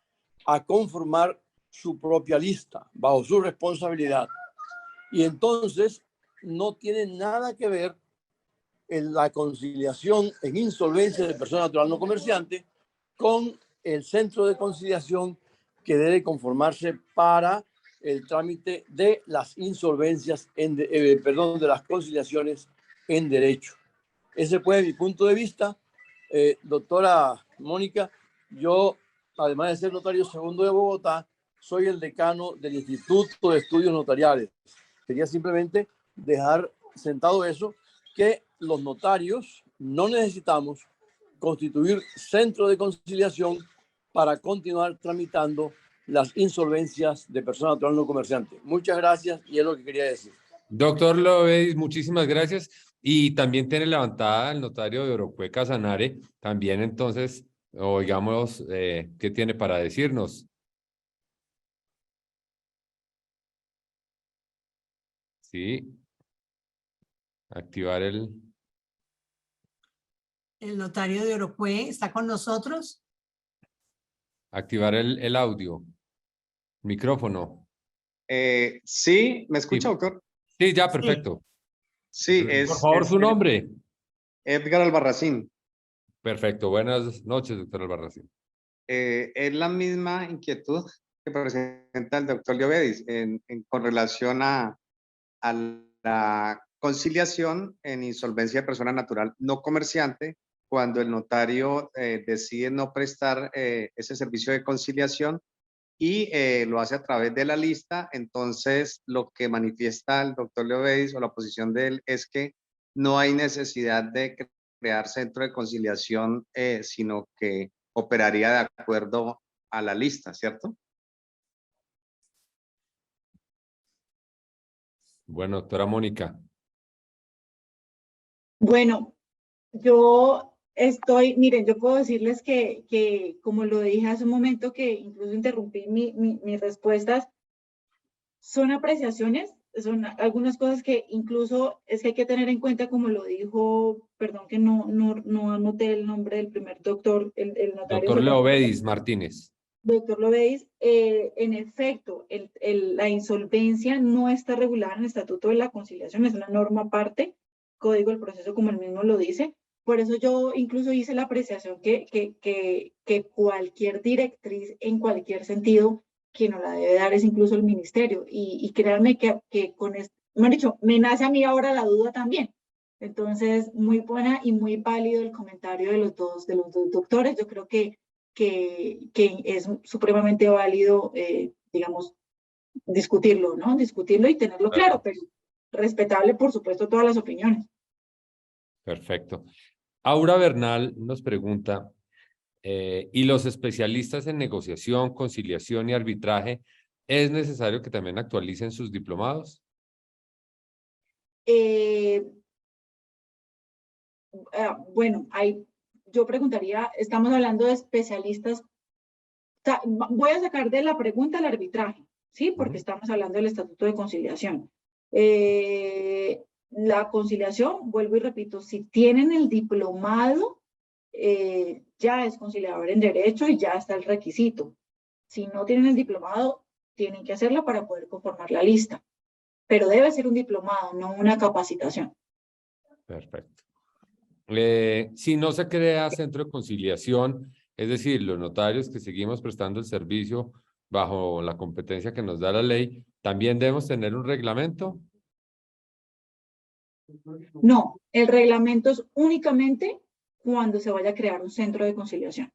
a conformar su propia lista bajo su responsabilidad. Y entonces no tiene nada que ver en la conciliación en insolvencia de persona natural no comerciante con el centro de conciliación que debe conformarse para el trámite de las insolvencias, de las conciliaciones en derecho. Ese fue mi punto de vista. Doctora Mónica, yo, además de ser notario segundo de Bogotá, soy el decano del Instituto de Estudios Notariales. Quería simplemente dejar sentado eso, que los notarios no necesitamos constituir centro de conciliación para continuar tramitando las insolvencias de personas natural no comerciantes. Muchas gracias y es lo que quería decir. Doctor Leovedis, muchísimas gracias. Y también tiene levantada el notario de Orocue Casanare, también entonces, oigamos qué tiene para decirnos. Sí. Activar el notario de Orocue está con nosotros. activar el audio. Micrófono. Sí, ¿me escucha, Sí. doctor? Sí, ya, perfecto. Sí, Por favor, su nombre. Edgar Albarracín. Perfecto. Buenas noches, doctor Albarracín. Es la misma inquietud que presenta el doctor Leovedis con relación a la conciliación en insolvencia de persona natural no comerciante, cuando el notario decide no prestar ese servicio de conciliación y lo hace a través de la lista. Entonces, lo que manifiesta el doctor Leovedis o la posición de él es que no hay necesidad de crear centro de conciliación, sino que operaría de acuerdo a la lista, ¿cierto? Bueno, doctora Mónica. Bueno, yo miren, yo puedo decirles que como lo dije hace un momento, que incluso interrumpí mis respuestas, son apreciaciones, son algunas cosas que incluso es que hay que tener en cuenta, como lo dijo, perdón que no anoté el nombre del primer doctor, el notario. Doctor Leovedis Martínez. Doctor Leovedis, en efecto, la insolvencia no está regulada en el Estatuto de la Conciliación, es una norma aparte, Código del Proceso, como el mismo lo dice. Por eso yo incluso hice la apreciación que cualquier directriz en cualquier sentido, quien nos la debe dar es incluso el ministerio. Y créanme que con esto, me han dicho, me nace a mí ahora la duda también. Entonces, muy buena y muy válido el comentario de los dos doctores. Yo creo que es supremamente válido, digamos, discutirlo, ¿no? Discutirlo y tenerlo claro, pero respetable, por supuesto, todas las opiniones. Perfecto. Aura Bernal nos pregunta, ¿y los especialistas en negociación, conciliación y arbitraje, es necesario que también actualicen sus diplomados? Bueno, yo preguntaría, estamos hablando de especialistas. Voy a sacar de la pregunta el arbitraje, ¿sí? Porque estamos hablando del Estatuto de Conciliación. La conciliación, vuelvo y repito, si tienen el diplomado, ya es conciliador en derecho y ya está el requisito. Si no tienen el diplomado, tienen que hacerlo para poder conformar la lista. Pero debe ser un diplomado, no una capacitación. Perfecto. Si no se crea centro de conciliación, es decir, los notarios que seguimos prestando el servicio bajo la competencia que nos da la ley, ¿también debemos tener un reglamento? No, el reglamento es únicamente cuando se vaya a crear un centro de conciliación.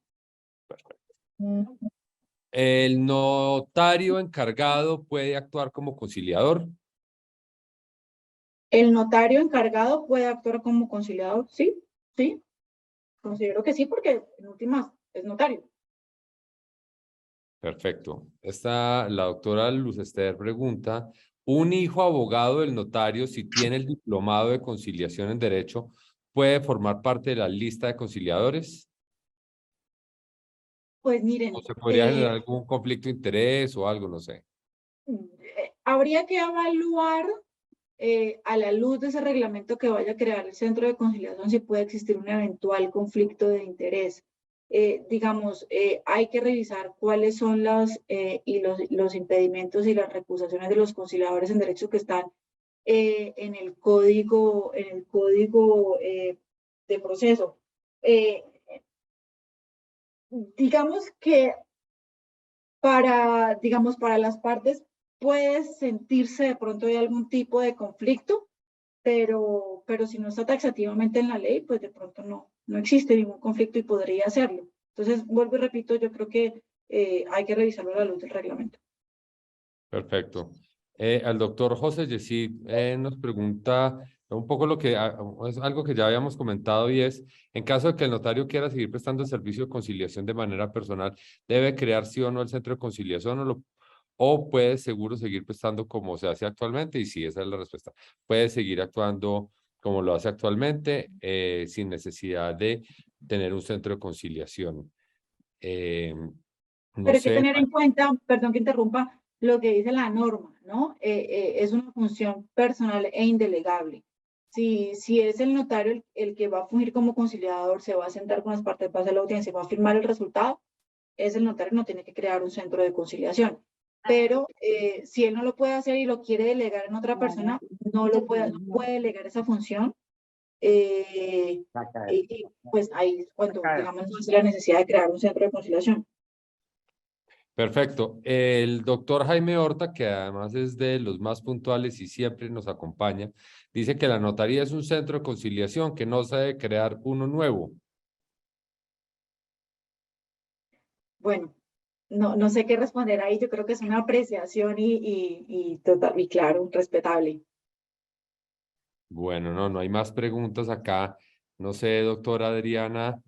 ¿El notario encargado puede actuar como conciliador? ¿El notario encargado puede actuar como conciliador? Sí, sí. Considero que sí, porque en últimas es notario. Perfecto. La doctora Luz Ester pregunta, ¿un hijo abogado del notario, si tiene el diplomado de conciliación en derecho, puede formar parte de la lista de conciliadores? Pues miren, ¿O se podría generar algún conflicto de interés o algo, no sé? habría que evaluar a la luz de ese reglamento que vaya a crear el centro de conciliación si puede existir un eventual conflicto de interés. Digamos, hay que revisar cuáles son los impedimentos y las recusaciones de los conciliadores en derecho que están en el código de proceso. Digamos que para las partes puede sentirse de pronto hay algún tipo de conflicto, pero si no está taxativamente en la ley, pues de pronto no existe ningún conflicto y podría hacerlo. Entonces, vuelvo y repito, yo creo que hay que revisarlo a la luz del reglamento. Perfecto. Al doctor José Yesid nos pregunta un poco es algo que ya habíamos comentado, y es, en caso de que el notario quiera seguir prestando el servicio de conciliación de manera personal, ¿debe crear sí o no el centro de conciliación o puede seguro seguir prestando como se hace actualmente? Y sí, esa es la respuesta. Puede seguir actuando como lo hace actualmente, sin necesidad de tener un centro de conciliación. No Pero hay que sé. tener en cuenta, perdón que interrumpa, lo que dice la norma, ¿no? Es una función personal e indelegable. Si es el notario el que va a fungir como conciliador, se va a sentar con las partes, va a hacer la audiencia, va a firmar el resultado, es el notario, no tiene que crear un centro de conciliación. Pero si él no lo puede hacer y lo quiere delegar en otra persona, no puede delegar esa función. Y pues ahí es cuando, digamos, no es la necesidad de crear un centro de conciliación. Perfecto. El doctor Jaime Horta, que además es de los más puntuales y siempre nos acompaña, dice que la notaría es un centro de conciliación, que no se debe crear uno nuevo. Bueno, no sé qué responder ahí. Yo creo que es una apreciación total, y claro, respetable. Bueno, no hay más preguntas acá. No sé, doctora Adriana.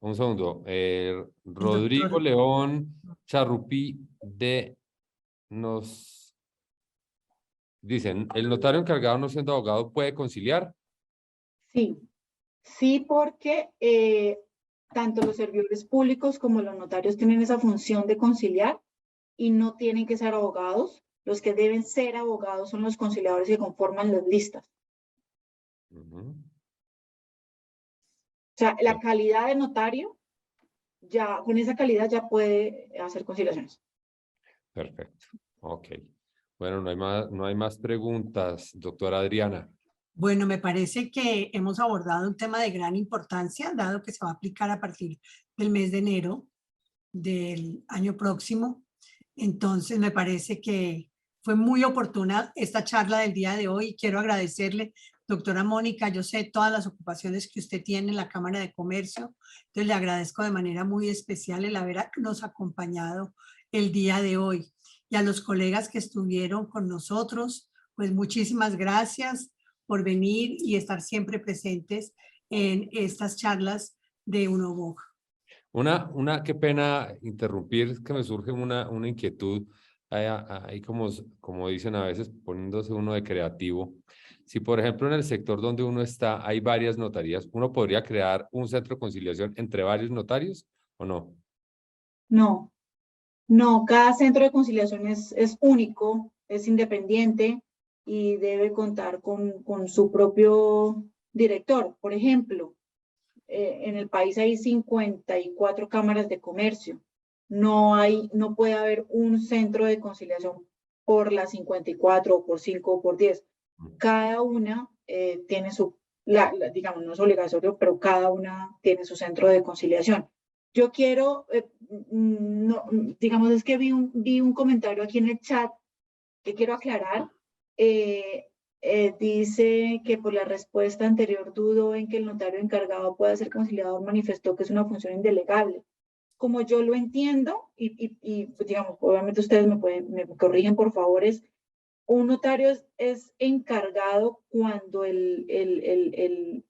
Un segundo. Rodrigo doctor. León Charrupí nos dicen, ¿el notario encargado no siendo abogado puede conciliar? Sí, porque tanto los servidores públicos como los notarios tienen esa función de conciliar y no tienen que ser abogados. Los que deben ser abogados son los conciliadores que conforman las listas. Ujú. O sea, la calidad de notario, ya con esa calidad ya puede hacer conciliaciones. Perfecto. Ok. Bueno, no hay más preguntas, doctora Adriana. Bueno, me parece que hemos abordado un tema de gran importancia, dado que se va a aplicar a partir del mes de enero del año próximo. Entonces, me parece que fue muy oportuna esta charla del día de hoy. Quiero agradecerle, doctora Mónica, yo sé todas las ocupaciones que usted tiene en la Cámara de Comercio, entonces le agradezco de manera muy especial el habernos acompañado el día de hoy. Y a los colegas que estuvieron con nosotros, pues muchísimas gracias por venir y estar siempre presentes en estas charlas de UNOVOC. Qué pena interrumpir, es que me surge una inquietud, ahí como dicen a veces, poniéndose uno de creativo. Si, por ejemplo, en el sector donde uno está hay varias notarías, ¿uno podría crear un centro de conciliación entre varios notarios o no? No, cada centro de conciliación es único, es independiente y debe contar con su propio director. Por ejemplo, en el país hay 54 cámaras de comercio. no puede haber un centro de conciliación por las 54 o por 5 o por 10. Cada una tiene digamos, no es obligatorio, pero cada una tiene su centro de conciliación. Yo quiero, digamos, es que vi un comentario aquí en el chat que quiero aclarar. Dice que por la respuesta anterior dudó en que el notario encargado pueda ser conciliador, manifestó que es una función indelegable. Como yo lo entiendo, y digamos, obviamente ustedes me corrigen por favor, un notario es encargado cuando el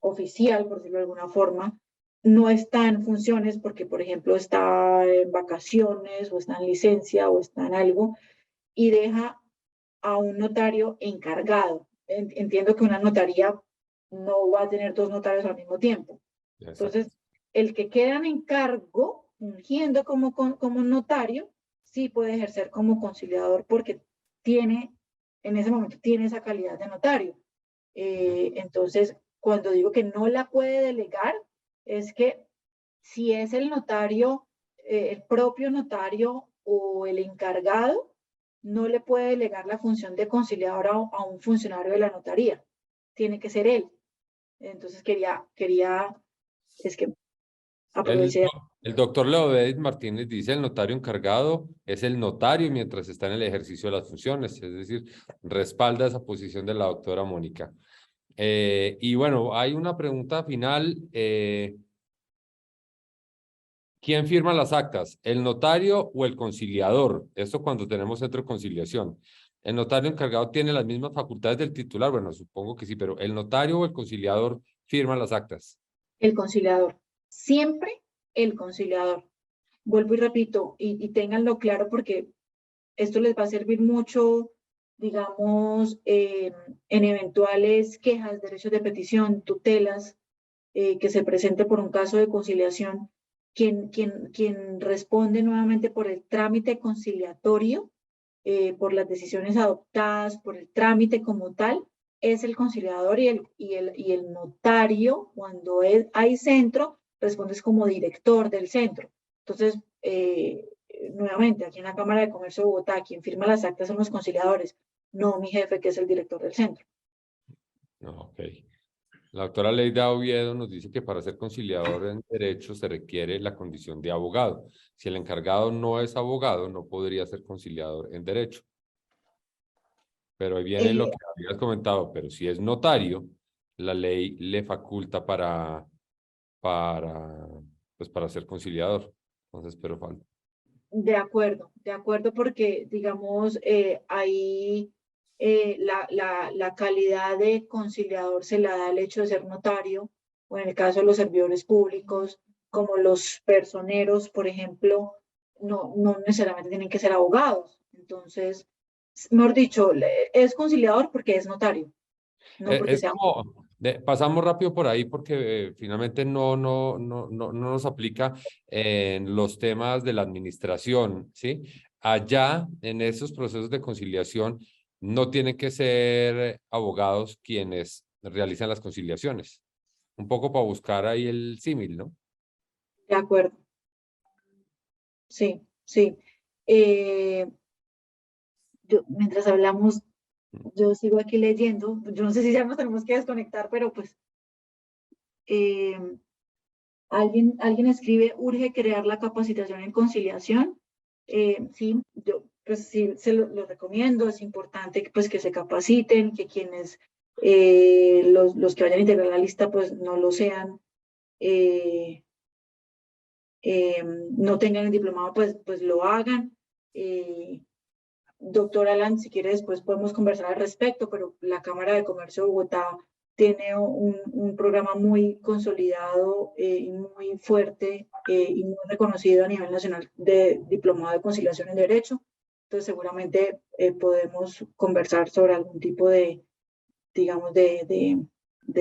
oficial, por decirlo de alguna forma, no está en funciones porque, por ejemplo, está en vacaciones o está en licencia o está en algo y deja a un notario encargado. Entiendo que una notaría no va a tener dos notarios al mismo tiempo. Entonces, el que queda en encargo, fungiendo como notario, sí puede ejercer como conciliador porque en ese momento tiene esa calidad de notario. Entonces, cuando digo que no la puede delegar, es que si es el notario, el propio notario o el encargado, no le puede delegar la función de conciliador a un funcionario de la notaría. Tiene que ser él. Entonces es que aproveché. El doctor Leovedis Martínez dice: el notario encargado es el notario mientras está en el ejercicio de las funciones, es decir, respalda esa posición de la doctora Mónica. Y bueno, hay una pregunta final. ¿Quién firma las actas? ¿El notario o el conciliador? Esto cuando tenemos centro de conciliación. ¿El notario encargado tiene las mismas facultades del titular? Bueno, supongo que sí, pero ¿el notario o el conciliador firman las actas? El conciliador. Siempre el conciliador. Vuelvo y repito, y ténganlo claro porque esto les va a servir mucho, digamos, en eventuales quejas, derechos de petición, tutelas, que se presente por un caso de conciliación. Quien responde nuevamente por el trámite conciliatorio, por las decisiones adoptadas, por el trámite como tal, es el conciliador y el notario, cuando hay centro, respondes como director del centro. Entonces, nuevamente, aquí en la Cámara de Comercio de Bogotá, quien firma las actas son los conciliadores, no mi jefe, que es el director del centro. Ok. La doctora Leida Oviedo nos dice que para ser conciliador en derecho se requiere la condición de abogado. Si el encargado no es abogado, no podría ser conciliador en derecho. Pero ahí viene lo que habías comentado, pero si es notario, la ley le faculta para ser conciliador. Entonces, pero falta. De acuerdo, porque, digamos, ahí la calidad de conciliador se la da el hecho de ser notario, o en el caso de los servidores públicos, como los personeros, por ejemplo, no necesariamente tienen que ser abogados. Entonces, mejor dicho, es conciliador porque es notario, no porque sea abogado. Pasamos rápido por ahí porque finalmente no nos aplica en los temas de la administración, ¿sí? Allá, en esos procesos de conciliación, no tienen que ser abogados quienes realizan las conciliaciones. Un poco para buscar ahí el símil, ¿no? De acuerdo. Sí. Mientras hablamos, yo sigo aquí leyendo. Yo no sé si ya nos tenemos que desconectar, pero pues alguien escribe: urge crear la capacitación en conciliación. Sí, yo pues sí se lo recomiendo. Es importante que se capaciten, que quienes los que vayan a integrar la lista pues no lo sean, no tengan el diplomado, pues lo hagan. Doctor Alan, si quiere después podemos conversar al respecto, pero la Cámara de Comercio de Bogotá tiene un programa muy consolidado y muy fuerte y muy reconocido a nivel nacional de diplomado de conciliación en derecho. Entonces seguramente podemos conversar sobre algún tipo de, digamos, de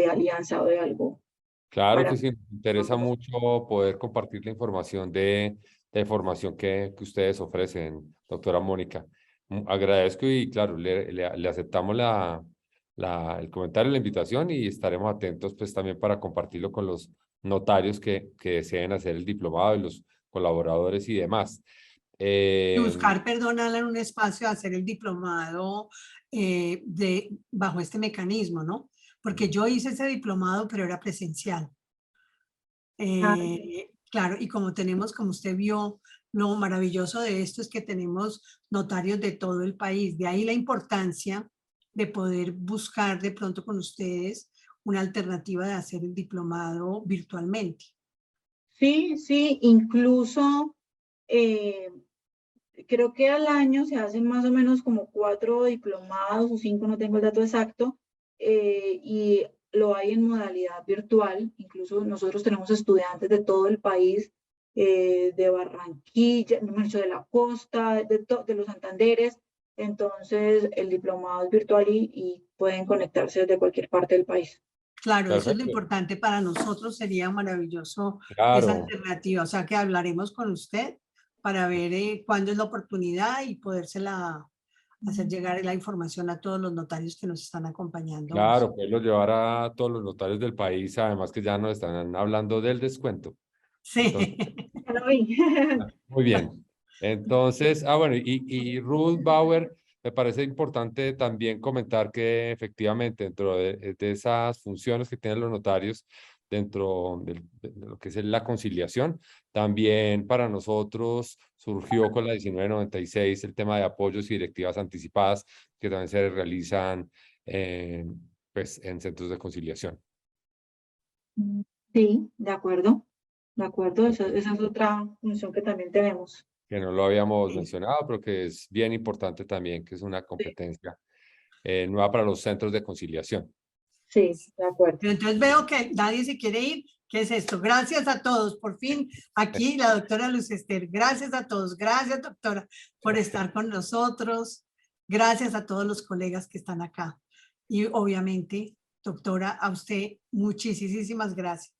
alianza o de algo. Claro que sí, me interesa mucho poder compartir la información de formación que ustedes ofrecen, doctora Mónica. Agradezco y claro, le aceptamos el comentario, la invitación y estaremos atentos pues también para compartirlo con los notarios que deseen hacer el diplomado y los colaboradores y demás. Y buscar, perdón, Alan, un espacio de hacer el diplomado bajo este mecanismo, ¿no? Porque yo hice ese diplomado, pero era presencial. Claro, y como tenemos, como usted vio, lo maravilloso de esto es que tenemos notarios de todo el país. De ahí la importancia de poder buscar de pronto con ustedes una alternativa de hacer el diplomado virtualmente. Sí, sí, incluso creo que al año se hacen más o menos como 4 diplomados o 5, no tengo el dato exacto, y lo hay en modalidad virtual. Incluso nosotros tenemos estudiantes de todo el país, de Barranquilla, mejor dicho, de la costa, de los Santanderes. Entonces el diplomado es virtual y pueden conectarse desde cualquier parte del país. Claro, eso es lo Perfecto. importante para nosotros, sería maravilloso esa Claro, alternativa. O sea que hablaremos con usted para ver cuándo es la oportunidad y podérsela hacer llegar la información a todos los notarios que nos están acompañando hoy. claro, poderlo llevar a todos los notarios del país, además que ya nos están hablando del descuento. Entonces, Sí. Ya lo vi. muy bien. Entonces, bueno, y Ruth Bauer, me parece importante también comentar que efectivamente dentro de esas funciones que tienen los notarios, dentro de lo que es la conciliación, también para nosotros surgió con la 1996 el tema de apoyos y directivas anticipadas que también se realizan pues, en centros de conciliación. Sí, de acuerdo, esa es otra función que también tenemos. Que no lo habíamos Sí. mencionado, pero que es bien importante también, que es una competencia nueva para los centros de conciliación. Sí, de acuerdo. Pero entonces veo que nadie se quiere ir. ¿Qué es esto? Gracias a todos. Por fin, aquí la doctora Luz Ester. Gracias a todos. Gracias, doctora, por estar con nosotros. Gracias a todos los colegas que están acá. Y obviamente, doctora, a usted muchísimas gracias.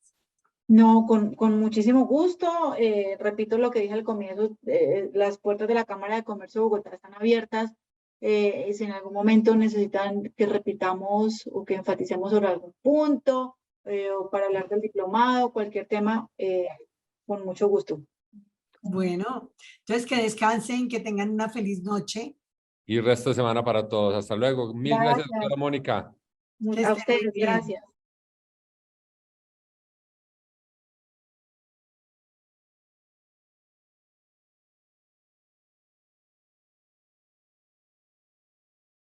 No, con muchísimo gusto. Repito lo que dije al comienzo, las puertas de la Cámara de Comercio de Bogotá están abiertas. Si en algún momento necesitan que repitamos o que enfaticemos sobre algún punto, o para hablar del diplomado, cualquier tema, con mucho gusto. Bueno, entonces que descansen, que tengan una feliz noche. Y resto de semana para todos. Hasta luego. Mil gracias, doctora Mónica. Que A estén muy ustedes, bien. gracias.